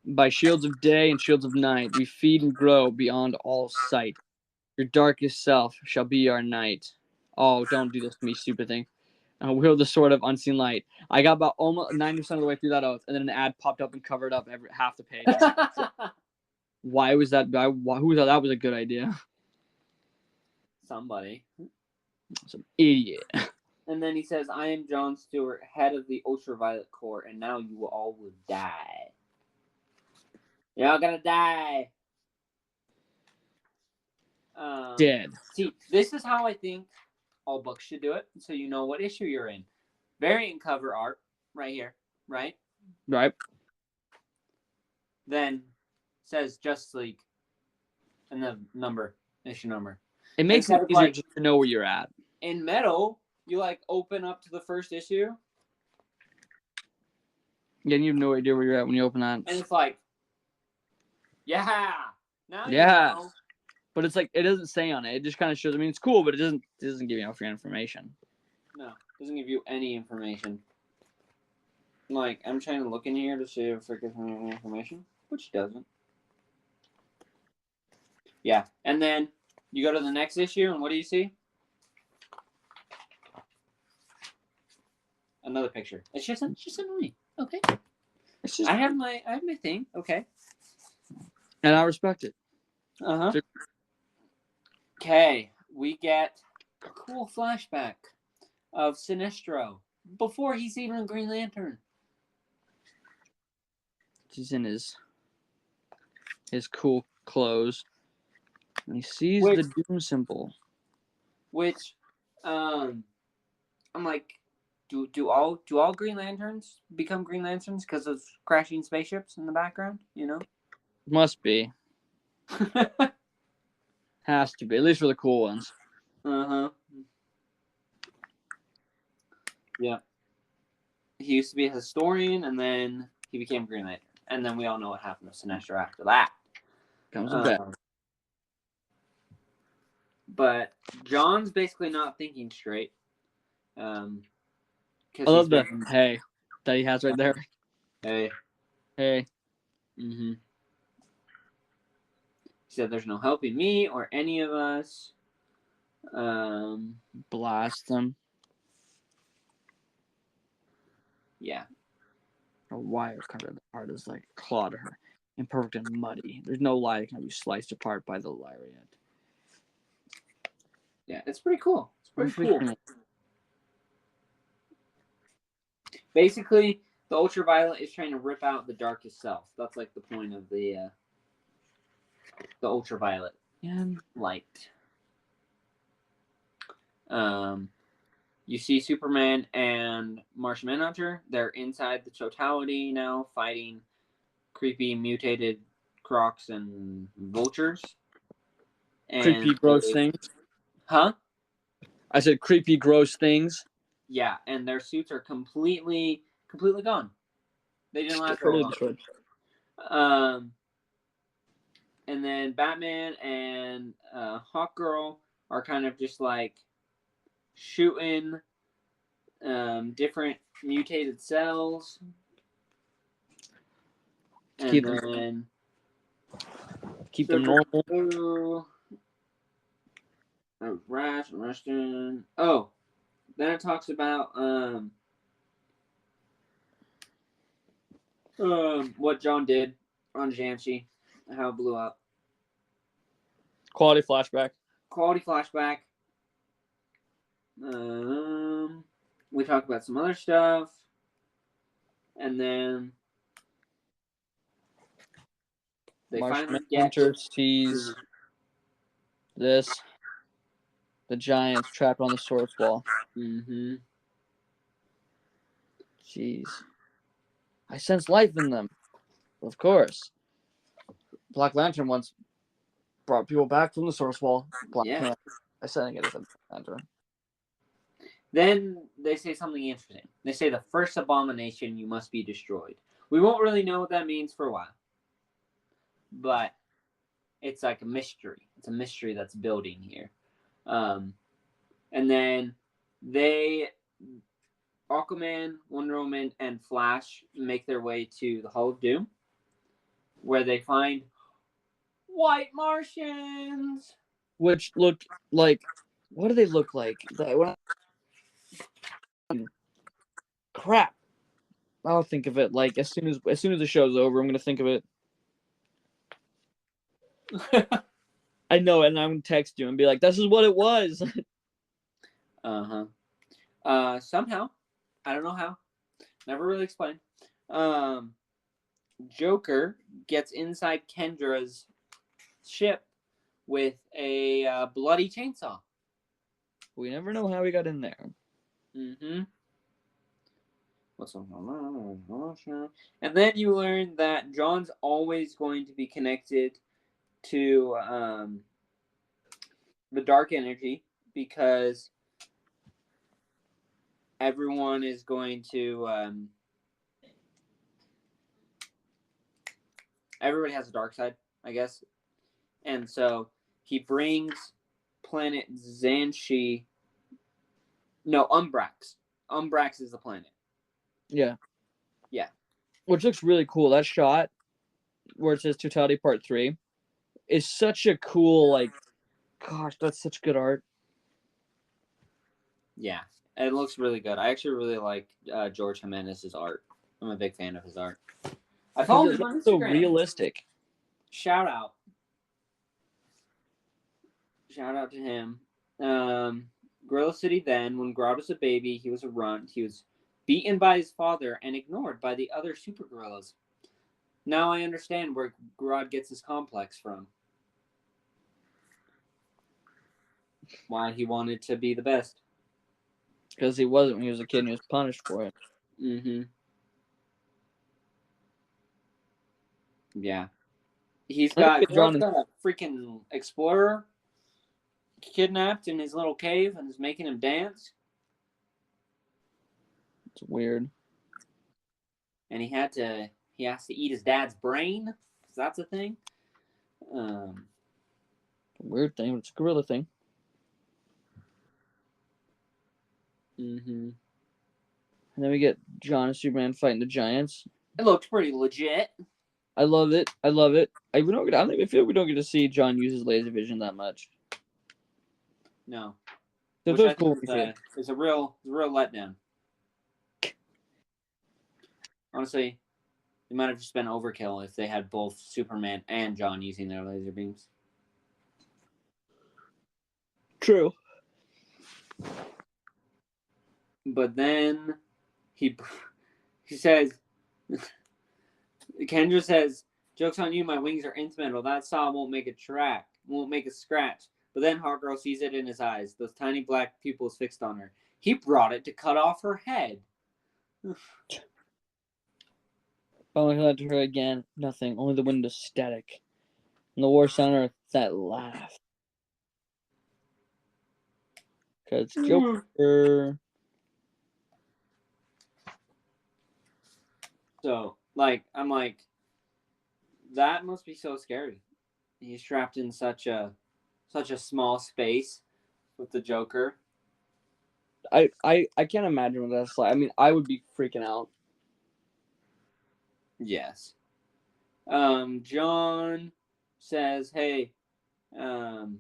By shields of day and shields of night, we feed and grow beyond all sight. Your darkest self shall be our night. Oh, don't do this to me, stupid thing. Wield the sword of unseen light. I got about almost 90% of the way through that oath, and then an ad popped up and covered up half the page. Why was that? Who thought that was a good idea? Somebody. Some idiot. And then he says, I am John Stewart, head of the Ultraviolet Corps, and now you all will die. You're all gonna die. Dead. See, this is how I think all books should do it, so you know what issue you're in. Variant cover art, right here, right? Right. Then says Justice League, and the issue number. It makes it easier just to know where you're at. In metal, you like open up to the first issue. Yeah, and you have no idea where you're at when you open that. And it's like, yeah, now yeah. You know. But it's like, it doesn't say on it. It just kind of shows. I mean, it's cool, but it doesn't give you enough information. No, it doesn't give you any information. Like, I'm trying to look in here to see if it gives me any information, which doesn't. Yeah, and then you go to the next issue, and what do you see? Another picture. It's just annoying. Okay. I have my thing. Okay. And I respect it. Okay, we get a cool flashback of Sinestro before he's even a Green Lantern. He's in his cool clothes, and he sees the Doom symbol. Which, I'm like, do all Green Lanterns become Green Lanterns because of crashing spaceships in the background? You know, must be. Has to be, at least for the cool ones. Yeah. He used to be a historian, and then he became Green Lantern. And then we all know what happened to Sinestro after that. Comes a bit. But John's basically not thinking straight. I love the hey that he has right there. Hey. Mm-hmm. He said, "There's no helping me or any of us." Blast them. Yeah. A wire cut at the heart is like a claw to her, imperfect and muddy. There's no lie that can be sliced apart by the lariat. Yeah, it's pretty cool. It's pretty cool. Basically, the ultraviolet is trying to rip out the darkest self. That's like the point of the ultraviolet light. You see Superman and Martian Manhunter. They're inside the Totality now, fighting creepy mutated crocs and vultures. And creepy, gross things. Huh? I said creepy, gross things. Yeah, and their suits are completely gone. They didn't last very long. And then Batman and Hawkgirl are kind of just like shooting different mutated cells. And keep them normal. Rushton. Oh, then it talks about What John did on Janshi, how it blew up. Quality flashback. Quality flashback. We talked about some other stuff, and then they finally get Hunter sees this. The Giants trapped on the source wall. Mm-hmm. Jeez. I sense life in them. Of course. Black Lantern once brought people back from the source wall. Black Panther. I said it as a Lantern. Then they say something interesting. They say the first abomination you must be destroyed. We won't really know what that means for a while. But it's like a mystery. It's a mystery that's building here. And then Aquaman, Wonder Woman, and Flash make their way to the Hall of Doom, where they find white Martians. Which look like, what do they look like? Crap. I'll think of it like as soon as the show's over, I'm gonna think of it. I know, and I'm gonna text you and be like, "This is what it was." Somehow, I don't know how. Never really explained. Joker gets inside Kendra's ship with a bloody chainsaw. We never know how he got in there. Mm-hmm. What's on? And then you learn that John's always going to be connected to the dark energy because everyone is going to everybody has a dark side, I guess. And so he brings planet Xanshi. No, Umbrax. Umbrax is the planet. Yeah. Yeah. Which looks really cool. That shot where it says Totality Part 3 is such a cool, like, gosh, that's such good art. Yeah. It looks really good. I actually really like George Jimenez's art. I'm a big fan of his art. I follow him on Instagram. So realistic. Shout out. Shout out to him. Gorilla City then, when Grodd was a baby, he was a runt. He was beaten by his father and ignored by the other super gorillas. Now I understand where Grodd gets his complex from. Why he wanted to be the best. Because he wasn't when he was a kid and he was punished for it. Mm-hmm. Yeah. He's got a freaking explorer kidnapped in his little cave and is making him dance. It's weird. And he has to eat his dad's brain, because that's a thing. Weird thing. It's a gorilla thing. Mm-hmm. And then we get John and Superman fighting the Giants. It looked pretty legit. I love it. I feel like we don't get to see John use his laser vision that much. No. Which I think is a real letdown. Honestly, it might have just been overkill if they had both Superman and John using their laser beams. True. But then he says, Kendra says, "Joke's on you, my wings are instrumental. That saw won't make a scratch. But then Hawkgirl sees it in his eyes, those tiny black pupils fixed on her. He brought it to cut off her head." Oh, he led to her again. Nothing. Only the wind is static. And the war center, that laugh. Because Joker. So, I'm like, that must be so scary. He's trapped in such a small space with the Joker. I can't imagine what that's like. I mean, I would be freaking out. Yes. John says, "Hey, I've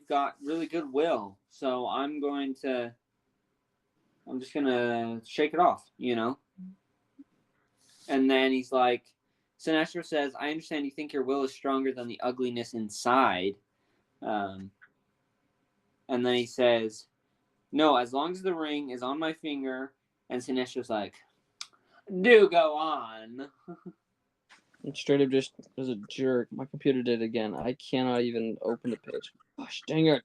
got really good will, so I'm going to I'm just gonna shake it off, And then he's like, Sinestro says, I understand you think your will is stronger than the ugliness inside. And then he says, no, as long as the ring is on my finger. And Sinestro's like, do go on. And straight up just as a jerk. My computer did it again. I cannot even open the page. Gosh, dang it.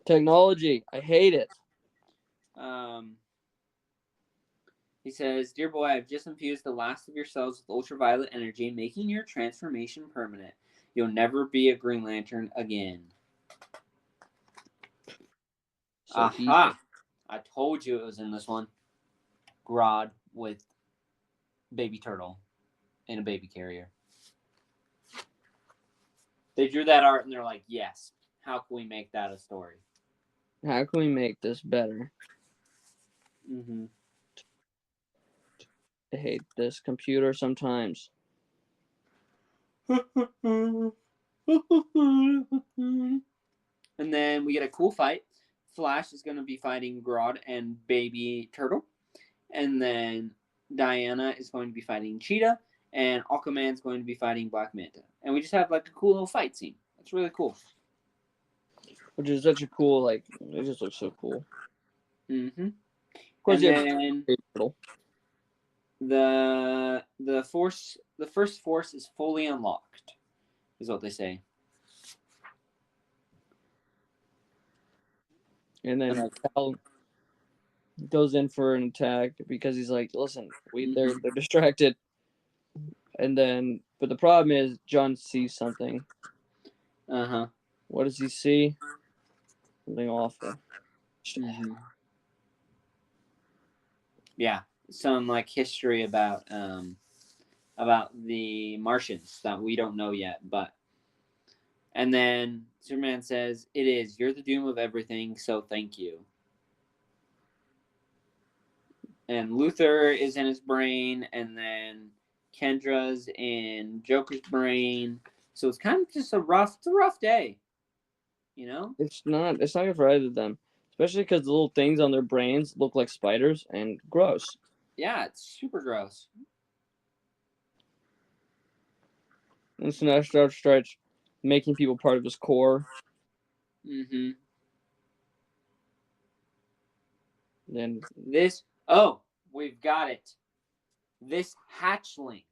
Technology. I hate it. He says, dear boy, I've just infused the last of your cells with ultraviolet energy, making your transformation permanent. You'll never be a Green Lantern again. So Aha! easy. I told you it was in this one. Grodd with baby turtle in a baby carrier. They drew that art and they're like, yes, how can we make that a story? How can we make this better? Mm-hmm. I hate this computer sometimes. And then we get a cool fight. Flash is going to be fighting Grodd and Baby Turtle. And then Diana is going to be fighting Cheetah. And Aquaman's going to be fighting Black Manta. And we just have like a cool little fight scene. It's really cool. Which is such a cool, like, it just looks so cool. Mm-hmm. Of course, and then the first force is fully unlocked, is what they say. And then Cal goes in for an attack because he's like, listen, they're distracted. And then, but the problem is John sees something. Uh-huh. What does he see? Something awful. Mm-hmm. Yeah, some like history about the Martians that we don't know yet, but. And then Superman says, "It is. You're the doom of everything, so thank you." And Luthor is in his brain, and then Kendra's in Joker's brain. So it's kind of just a rough day, It's not good for either of them, especially because the little things on their brains look like spiders and gross. Yeah, it's super gross. And Snyder starts making people part of his core. Mm-hmm. Then we've got it. This hatchling,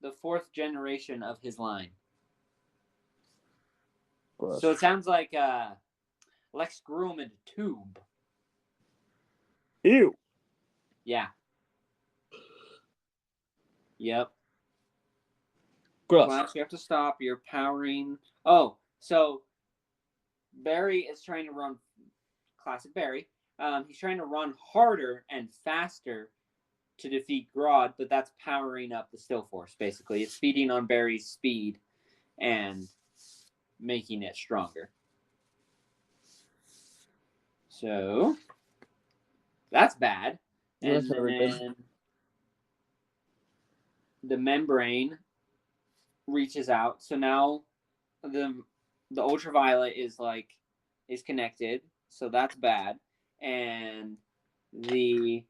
the 4th generation of his line. gross. So it sounds like Lex grew him in a tube. Ew. Yeah. Yep. Gross. Flash, you have to stop. You're powering. Oh, so Barry is trying to run. Classic Barry. He's trying to run harder and faster to defeat Grodd, but that's powering up the Still Force, basically. It's feeding on Barry's speed and making it stronger. So that's bad. And That's never good. then the membrane reaches out. So now the ultraviolet is connected. So that's bad. And the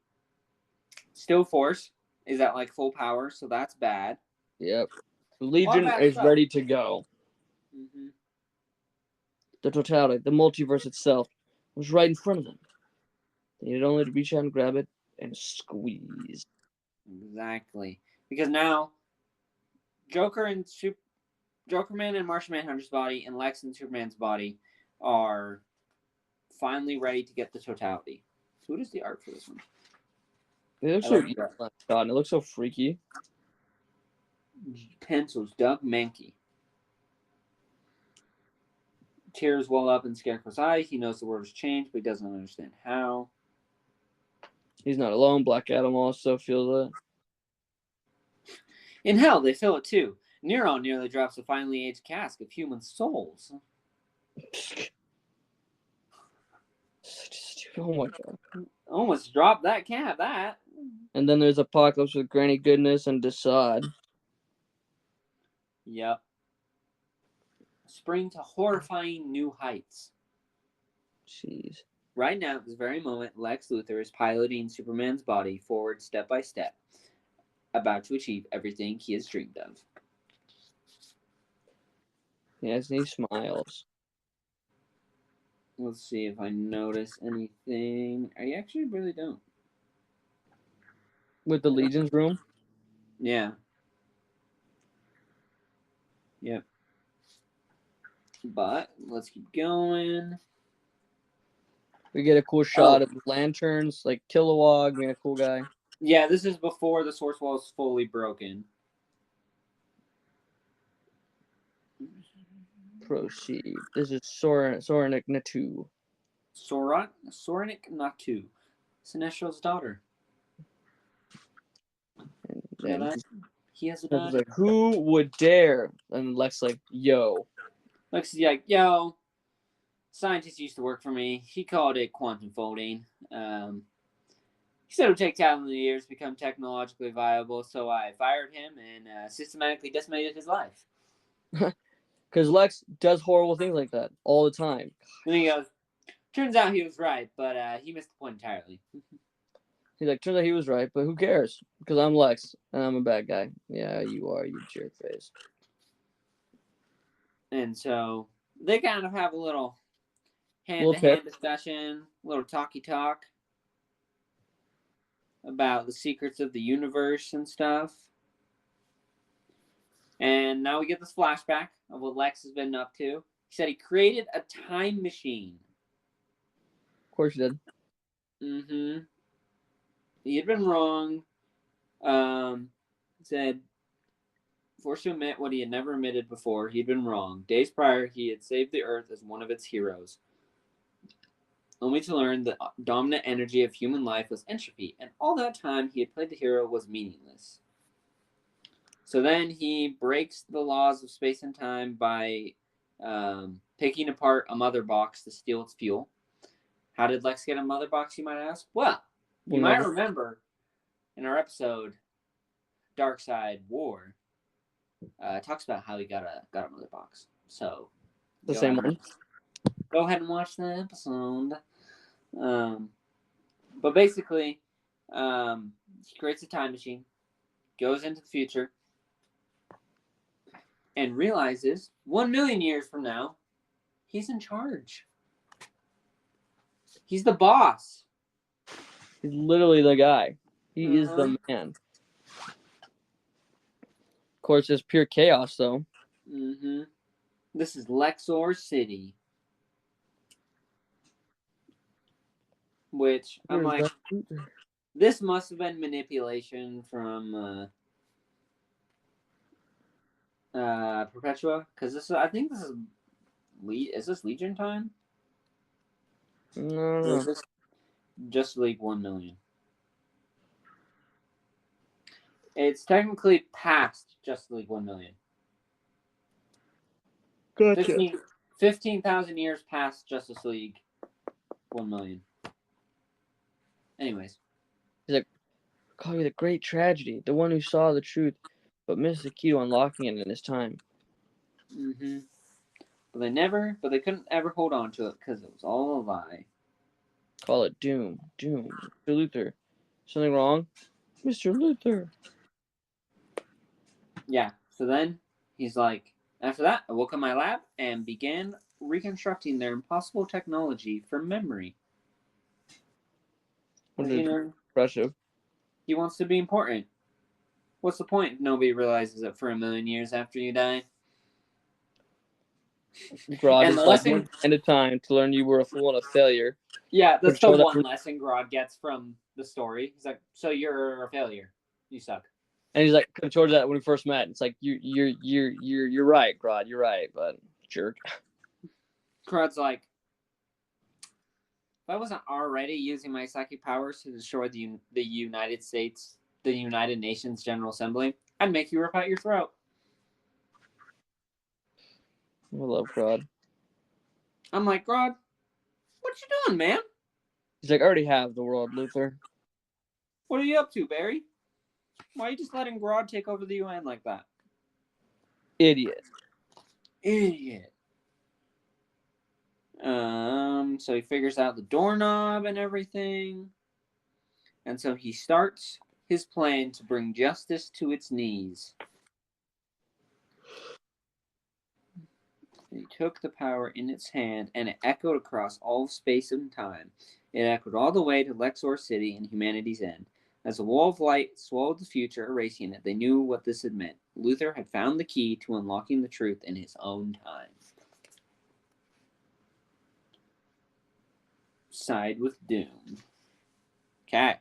Still Force is at like full power, so that's bad. Yep. The Legion is ready to go. Mm-hmm. The Totality, the multiverse itself, was right in front of them. They needed only to reach out and grab it and squeeze. Exactly. Because now Jokerman and Martian Manhunter's body and Lex and Superman's body are finally ready to get the Totality. So what is the art for this one? It looks so evil, God, and it looks so freaky. Pencils, Doug Mankey. Tears well up in Scarecrow's eye. He knows the world has changed, but he doesn't understand how. He's not alone. Black Adam also feels that. In hell, they feel it too. Neron nearly drops a finely aged cask of human souls. Oh my God. Almost dropped that cat, that. And then there's Apocalypse with Granny Goodness and Desaad. Yep. Spring to horrifying new heights. Jeez. Right now, at this very moment, Lex Luthor is piloting Superman's body forward step by step, about to achieve everything he has dreamed of. Yes, and he smiles. Let's see if I notice anything. I actually really don't. With the Legion's room? Yeah. Yep. But let's keep going. We get a cool shot of lanterns, like Kilowog being a cool guy. Yeah, this is before the source wall is fully broken. Proceed. This is Soranik Natu. Soranik Natu, Sinestro's daughter. And You know then that? He has a Lex is daughter. like, who would dare? And Lex like, yo. Lex is like, yo, scientist used to work for me. He called it quantum folding. He said it would take thousands of years to become technologically viable, so I fired him and systematically decimated his life. Because Lex does horrible things like that all the time. And he goes, turns out he was right, but he missed the point entirely. He's like, turns out he was right, but who cares? Because I'm Lex, and I'm a bad guy. Yeah, you are, you jerk face. And so they kind of have a little hand-to-hand discussion, a little talky-talk about the secrets of the universe and stuff. And now we get this flashback of what Lex has been up to. He said he created a time machine. Of course he did. Mm-hmm. He had been wrong. He said, forced to admit what he had never admitted before. He'd been wrong. Days prior, he had saved the Earth as one of its heroes, only to learn the dominant energy of human life was entropy, and all that time he had played the hero was meaningless. So then he breaks the laws of space and time by picking apart a mother box to steal its fuel. How did Lex get a mother box, you might ask? Well, you might remember in our episode, Dark Side War, talks about how he got a mother box. So The same one. Go ahead and watch the episode. But basically, he creates a time machine, goes into the future, and realizes 1 million years from now, he's in charge. He's the boss. He's literally the guy. He is the man. Of course, it's pure chaos, though. Mm-hmm. This is Lexor City. Which, I'm like, this must have been manipulation from Perpetua, because I think this is this Legion time? No. Or is this just League 1 million? It's technically past just League 1 million. Gotcha. 15,000 years past Justice League 1 million. Anyways. He's like, call you the great tragedy, the one who saw the truth, but missed the key to unlocking it in his time. Mm-hmm. But they couldn't ever hold on to it because it was all a lie. Call it doom. Mr. Luthor. Something wrong? Mr. Luthor. Yeah, so then he's like, after that, I woke up my lab and began reconstructing their impossible technology from memory. Impressive. He wants to be important. What's the point if nobody realizes it for 1 million years after you die? Grodd is like, end of time to learn you were a fool and a failure. Yeah, that's the one lesson Grodd gets from the story. He's like, so you're a failure. You suck. And he's like, towards that when we first met, it's like you're right, Grodd, you're right, but jerk. Grodd's like, if I wasn't already using my psychic powers to destroy the United States, the United Nations General Assembly, I'd make you rip out your throat. I love Grodd. I'm like, Grodd, what you doing, man? He's like, I already have the world, Luthor. What are you up to, Barry? Why are you just letting Grodd take over the UN like that? Idiot. So he figures out the doorknob and everything. And so he starts his plan to bring justice to its knees. He took the power in its hand, and it echoed across all of space and time. It echoed all the way to Lexor City and humanity's end. As a wall of light swallowed the future, erasing it, they knew what this had meant. Luther had found the key to unlocking the truth in his own time. Side with Doom. Okay.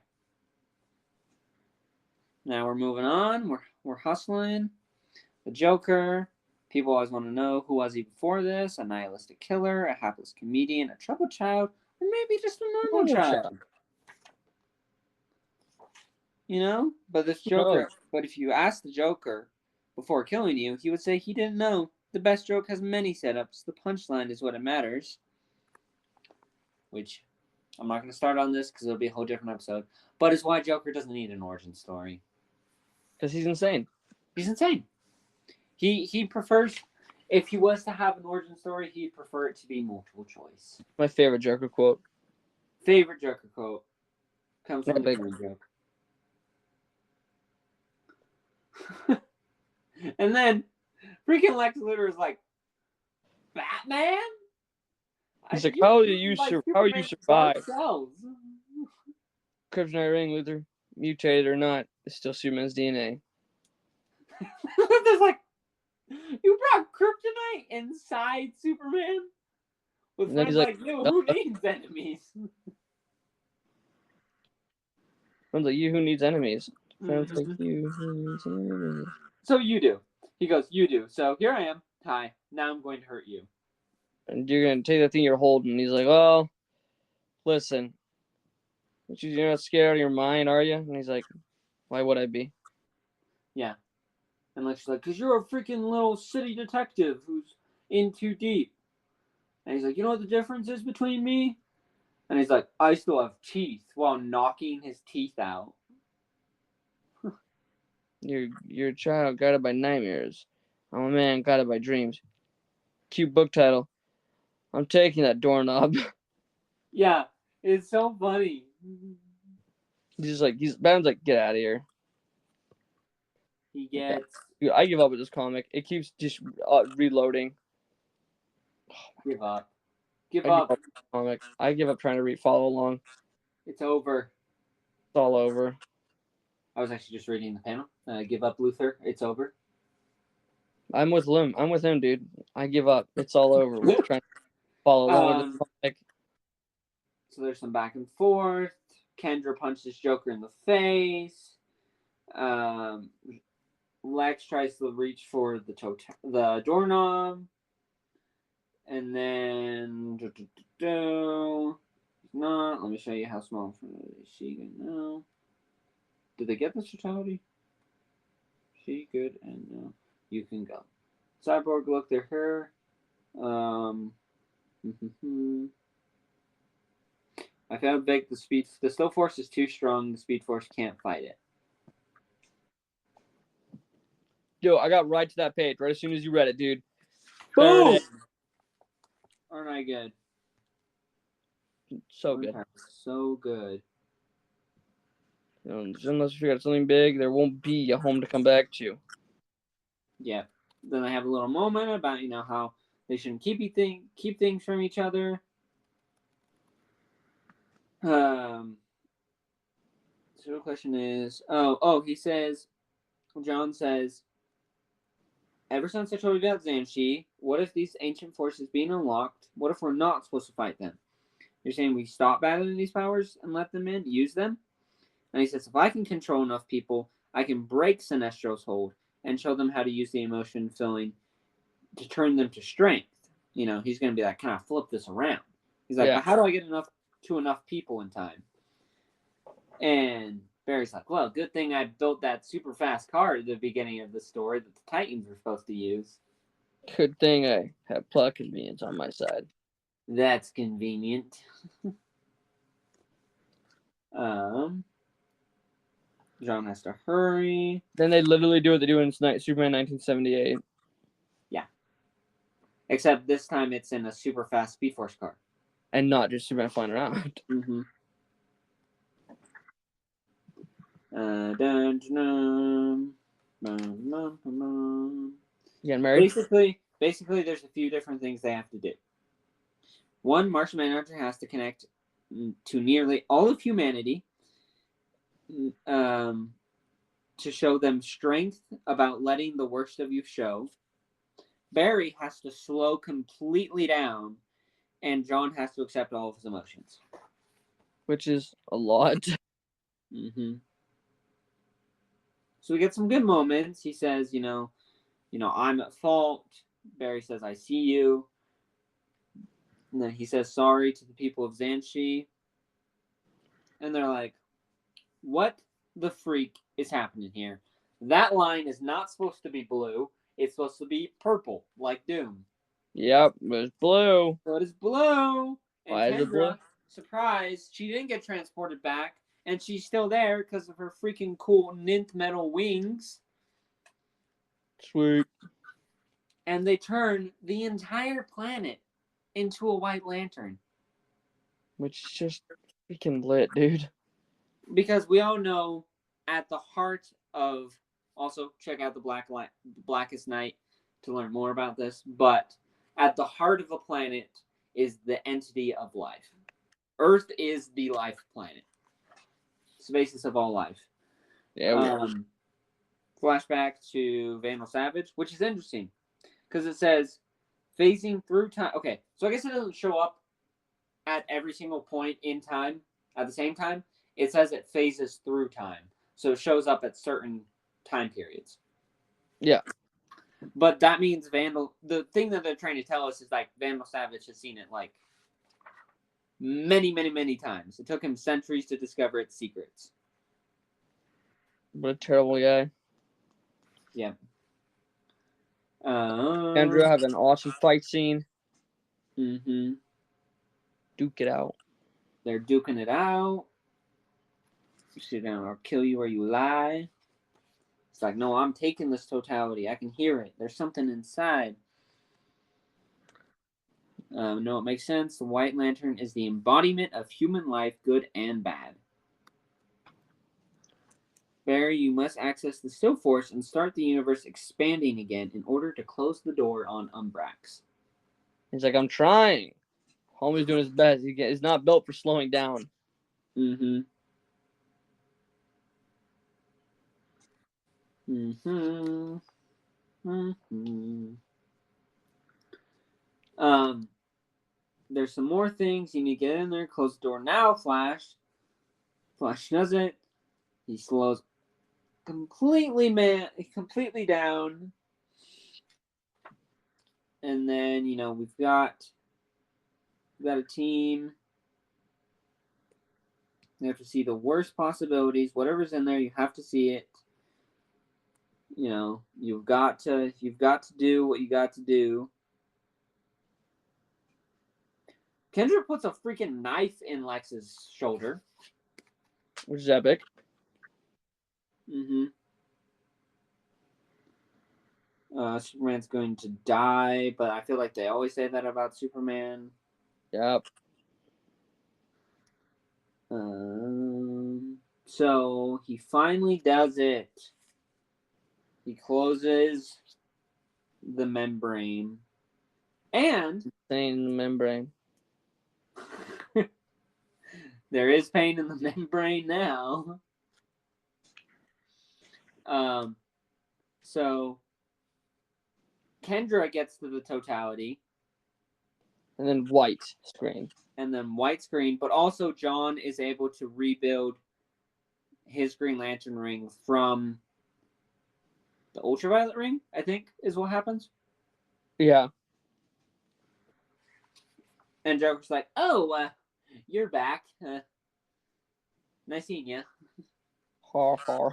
Now we're moving on. We're hustling. The Joker. People always want to know, who was he before this? A nihilistic killer, a hapless comedian, a troubled child, or maybe just a normal child. You know? But this Joker, but if you ask the Joker before killing you, he would say he didn't know. The best joke has many setups. The punchline is what it matters. Which, I'm not going to start on this because it'll be a whole different episode. But it's why Joker doesn't need an origin story. Because he's insane. He's insane. He prefers, if he was to have an origin story, he'd prefer it to be multiple choice. My favorite Joker quote. Favorite Joker quote comes from the Green joke. And then freaking Lex Luthor is like, Batman? He's like, how are you survive? Kryptonite ring, Luthor, mutated or not, it's still Superman's DNA. There's like, you brought kryptonite inside Superman? With friends like you, who needs enemies? Friends like you, who needs enemies? Friends like you, who needs enemies? So you do. He goes, you do. So here I am. Hi. Now I'm going to hurt you. And you're going to take that thing you're holding. And he's like, well, listen. You're not scared out of your mind, are you? And he's like, why would I be? Yeah. And Lex is like, because you're a freaking little city detective who's in too deep. And he's like, you know what the difference is between me? And he's like, I still have teeth, while knocking his teeth out. You're a child guided by nightmares. I'm a man guided by dreams. Cute book title. I'm taking that doorknob. Yeah, it's so funny. Batman's like, get out of here. He gets. Yeah. I give up with this comic. It keeps just reloading. Give up. Give up. Comic. I give up trying to follow along. It's over. It's all over. I was actually just reading the panel. Give up, Luthor. It's over. I'm with him, dude. I give up. It's all over. We're trying to follow along with the comic. So there's some back and forth. Kendra punches Joker in the face. Lex tries to reach for the doorknob. And then not. Let me show you how small she can now. Did they get the totality? She good and no. You can go. Cyborg looked at her. I found big. The Still Force is too strong. The Speed Force can't fight it. Yo, I got right to that page right as soon as you read it, dude. Boom! Aren't I good? So good. So good. Unless you got something big, there won't be a home to come back to. Yeah. Then I have a little moment about how they shouldn't keep things from each other. So the question is, he says, John says, ever since I told you about Xanshi, what if these ancient forces being unlocked, what if we're not supposed to fight them? You're saying we stop battling these powers and let them in, use them? And he says, if I can control enough people, I can break Sinestro's hold and show them how to use the emotion feeling to turn them to strength. He's going to be like, can I flip this around? He's like, but how do I get enough people in time? And Barry's like, well, good thing I built that super fast car at the beginning of the story that the Titans were supposed to use. Good thing I have plot convenience on my side. That's convenient. John has to hurry. Then they literally do what they do in Superman 1978. Yeah. Except this time it's in a super fast Speed Force car. And not just Superman flying around. Mm-hmm. Dun, dun, dun. Getting married? Basically, there's a few different things they have to do. One, Martian Manhunter has to connect to nearly all of humanity to show them strength about letting the worst of you show. Barry has to slow completely down, and John has to accept all of his emotions. Which is a lot. Mm-hmm. So we get some good moments. He says, I'm at fault. Barry says, I see you. And then he says sorry to the people of Xanshi. And they're like, what the freak is happening here? That line is not supposed to be blue. It's supposed to be purple, like Doom. Yep, it was blue. So it is blue. And Why is it blue? Kendra, surprised, she didn't get transported back. And she's still there because of her freaking cool nth metal wings. Sweet. And they turn the entire planet into a white lantern. Which is just freaking lit, dude. Because we all know at the heart of, also check out the Blackest Night to learn more about this, but at the heart of a planet is the entity of life. Earth is the life planet. It's the basis of all life. Yeah. Flashback to Vandal Savage, which is interesting because it says phasing through time. Okay, so I guess it doesn't show up at every single point in time at the same time. It says it phases through time, so it shows up at certain time periods. Yeah. But that means the thing that they're trying to tell us is like Vandal Savage has seen it like many, many, many times. It took him centuries to discover its secrets. What a terrible guy. Yeah. Andrew have an awesome fight scene. Mm-hmm. Duke it out. They're duking it out. Sit down or kill you or you lie. It's like, no, I'm taking this totality. I can hear it. There's something inside. No, it makes sense. The White Lantern is the embodiment of human life, good and bad. Barry, you must access the Still Force and start the universe expanding again in order to close the door on Umbrax. He's like, I'm trying. Homie's doing his best. He's not built for slowing down. Mm-hmm. Mm-hmm. Mm-hmm. There's some more things. You need to get in there. Close the door now, Flash. Flash does it. He slows completely down. And then, we've got a team. You have to see the worst possibilities. Whatever's in there, you have to see it. You've got to do what you got to do. Kendra puts a freaking knife in Lex's shoulder. Which is epic. Mm-hmm. Superman's going to die, but I feel like they always say that about Superman. Yep. So he finally does it. He closes the membrane. And Insane membrane. there is pain in the membrane now. So Kendra gets to the totality. And then white screen. And then white screen, but also John is able to rebuild his Green Lantern ring from the ultraviolet ring, I think, is what happens. Yeah. And Joker's like, oh, you're back. Nice seeing you. Ha ha.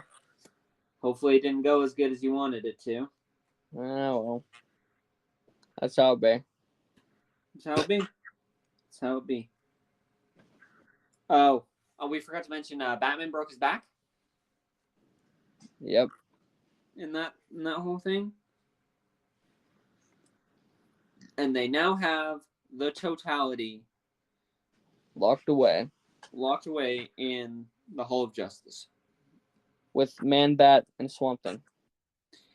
Hopefully it didn't go as good as you wanted it to. Oh, well. That's how it be. That's how it be. That's how it be. Oh, we forgot to mention Batman broke his back. Yep. In that whole thing. And they now have the Totality Locked away locked away in the Hall of Justice. with Man Bat and Swamp Thing.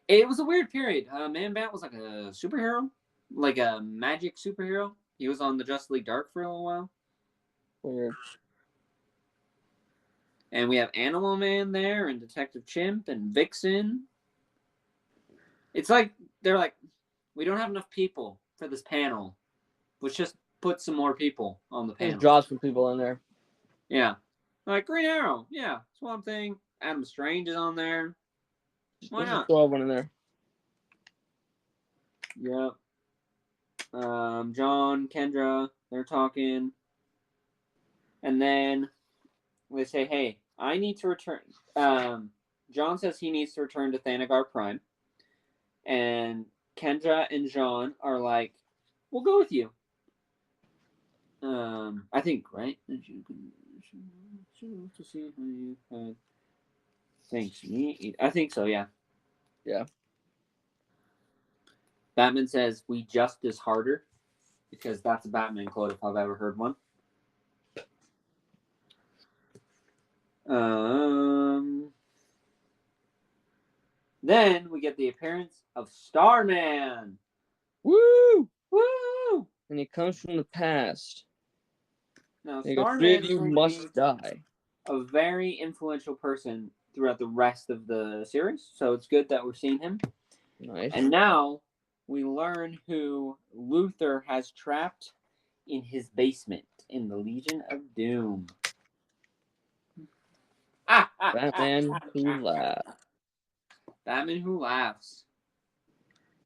It was a weird period. Man-Bat was like a superhero, like a magic superhero. He was on the Justice League Dark for a little while. Weird. And we have Animal Man there, and Detective Chimp, and Vixen. It's like, they're like, we don't have enough people for this panel. Let's just put some more people on the panel. Just drop some people in there. Yeah. Like Green Arrow. Yeah. Swamp Thing. Adam Strange is on there. Why Let's not? just throw one in there. Yep. John, Kendra, they're talking. And then they say, hey, I need to return. John says he needs to return to Thanagar Prime. And Kendra and John are like, we'll go with you. I think, right? To see how you had things. I think so, yeah. Yeah. Batman says, we justice harder. Because that's a Batman quote if I've ever heard one. Then we get the appearance of Starman. Woo! Woo! And he comes from the past. Now, He goes, Starman three of is you going to must be die. a very influential person throughout the rest of the series. So it's good that we're seeing him. Nice. And now we learn who Luthor has trapped in his basement in the Legion of Doom. Batman who laughs. Batman who laughs.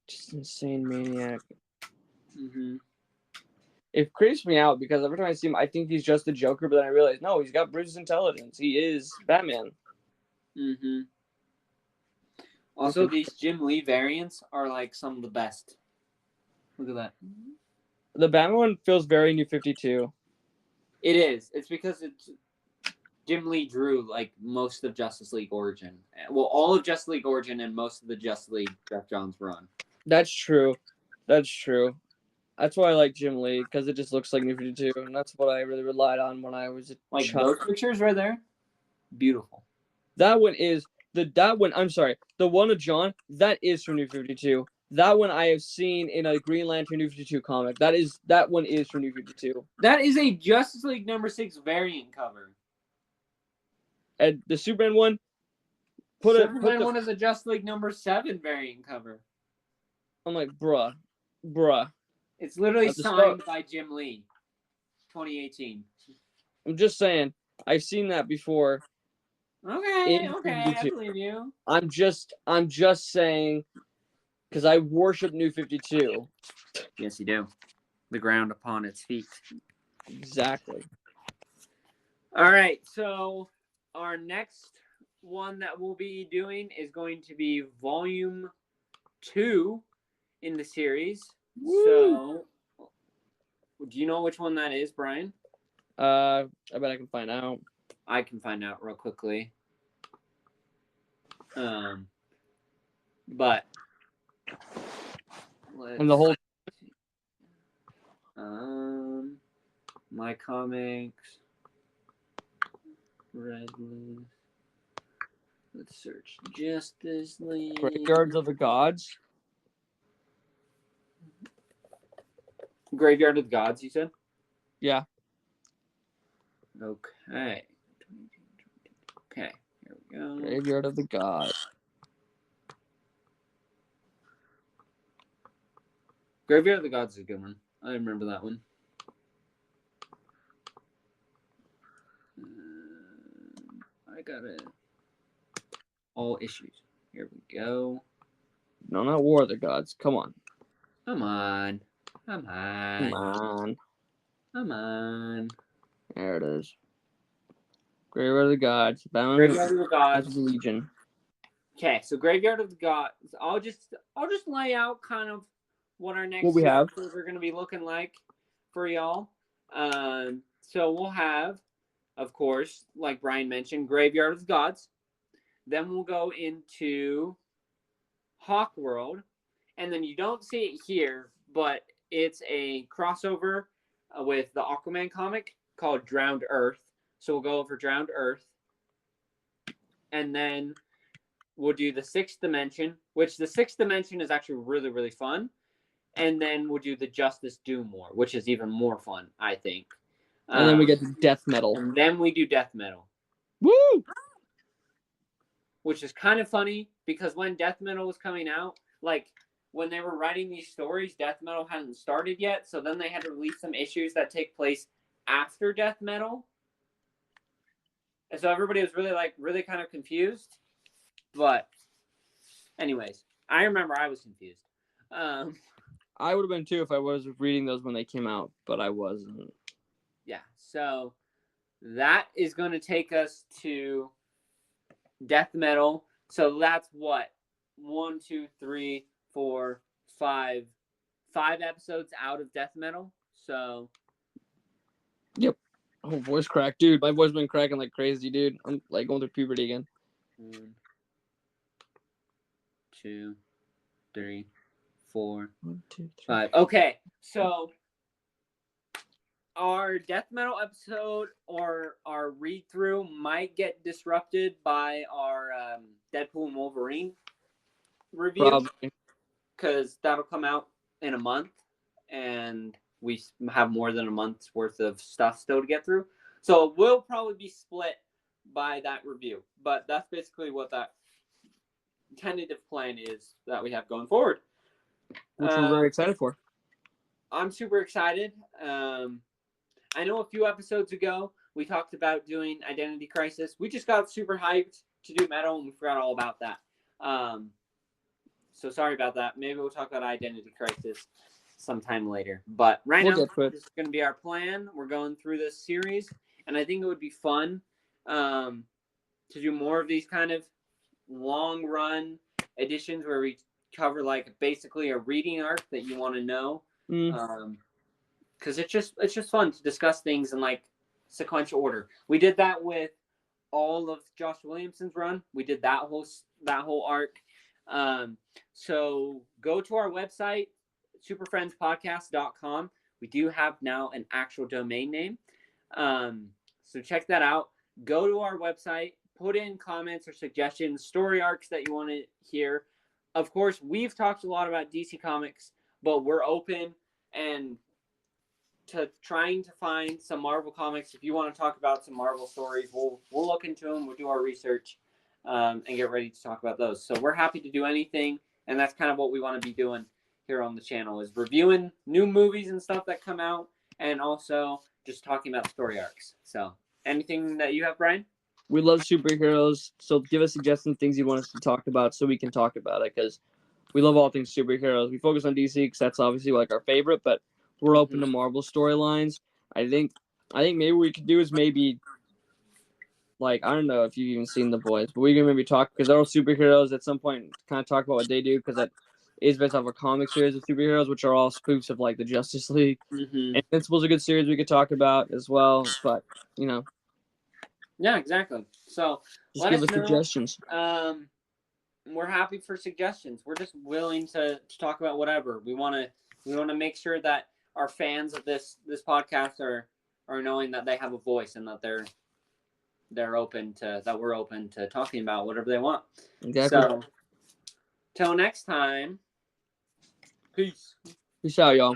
Just insane maniac. Mm-hmm. It creeps me out because every time I see him, I think he's just the Joker, but then I realize, no, he's got Bruce's intelligence. He is Batman. Mm-hmm. Also, these Jim Lee variants are like some of the best. Look at that. The Batman one feels very New 52. It is. It's because it's Jim Lee drew like most of Justice League Origin. Well, all of Justice League Origin and most of the Justice League Jeff Johns run. That's true. That's true. That's why I like Jim Lee, because it just looks like New 52, and that's what I really relied on when I was a Like child. those pictures right there, beautiful. That one is I'm sorry, the one of John, that is from New 52. That one I have seen in a Green Lantern New 52 comic. That one is from New 52. That is a Justice League #6 variant cover. And the Superman one, Superman one is a Justice League #7 variant cover. I'm like, bruh. It's literally signed by Jim Lee, 2018. I'm just saying, I've seen that before. Okay, I believe you. I'm just saying, because I worship New 52. Yes, you do. The ground upon its feet. Exactly. All right, so our next one that we'll be doing is going to be Volume 2 in the series. Woo! So, do you know which one that is, Brian? I bet I can find out. I can find out real quickly. But And the whole my comics, Red List. Let's search Justice League. Graveyards of the Gods. Graveyard of the Gods, you said? Yeah. Okay. Okay, here we go. Graveyard of the Gods. Graveyard of the Gods is a good one. I remember that one. I got it. All issues. Here we go. No, not War of the Gods. Come on. Come on. There it is. Graveyard of the Gods. Graveyard of the Gods. Legion. Okay, so Graveyard of the Gods. I'll just lay out kind of what our next chapters are going to be looking like for y'all. So we'll have, of course, like Brian mentioned, Graveyard of the Gods. Then we'll go into Hawk World, and then you don't see it here, but it's a crossover with the Aquaman comic called Drowned Earth. So we'll go over Drowned Earth. And then we'll do the Sixth Dimension, which the Sixth Dimension is actually really, really fun. And then we'll do the Justice Doom War, which is even more fun, I think. And then we get to death metal. And then we do death metal. Woo! Which is kind of funny because when death metal was coming out, like when they were writing these stories, death metal hadn't started yet. So then they had to release some issues that take place after death metal. And so everybody was really kind of confused. But anyways, I remember I was confused. I would have been too if I was reading those when they came out, but I wasn't. Yeah, so that is going to take us to death metal. So that's what? 1, 2, 3, 4, 5 episodes out of death metal. So yep. Oh, voice crack, dude. My voice been cracking like crazy, dude. I'm like going through puberty again. 1, 2, 3, 4, 5. Okay, so our death metal episode or our read through might get disrupted by our Deadpool and Wolverine review. Probably. Because that'll come out in a month, and we have more than a month's worth of stuff still to get through. So we'll probably be split by that review. But that's basically what that tentative plan is that we have going forward. Which we're very excited for. I'm super excited. I know a few episodes ago we talked about doing Identity Crisis. We just got super hyped to do metal, and we forgot all about that. So sorry about that. Maybe we'll talk about Identity Crisis sometime later. But right now, this is going to be our plan. We're going through this series, and I think it would be fun to do more of these kind of long-run editions where we cover like basically a reading arc that you want to know. Because it's just fun to discuss things in like sequential order. We did that with all of Josh Williamson's run. We did that whole arc. So go to our website, superfriendspodcast.com. We do have now an actual domain name. So check that out. Go to our website, put in comments or suggestions, story arcs that you want to hear. Of course, we've talked a lot about DC Comics, but we're open and to trying to find some Marvel comics. If you want to talk about some Marvel stories, we'll look into them. We'll do our research and get ready to talk about those. So we're happy to do anything, and that's kind of what we want to be doing here on the channel, is reviewing new movies and stuff that come out, and also just talking about story arcs. So anything that you have, Brian? We love superheroes, so give us suggestions, things you want us to talk about so we can talk about it, because we love all things superheroes. We focus on DC because that's obviously like our favorite, but we're open to Marvel storylines. I think maybe what we could do is maybe, like, I don't know if you've even seen The Boys, but we can maybe talk, because they're all superheroes at some point, kind of talk about what they do, because that is based off a comic series of superheroes, which are all spoofs of like the Justice League. Invincible's a good series we could talk about as well, but you know. Yeah, exactly. So just give us suggestions. We're happy for suggestions. We're just willing to talk about whatever. We want to make sure that our fans of this podcast are knowing that they have a voice and that we're open to talking about whatever they want. Exactly. So till next time, peace. Peace out, y'all.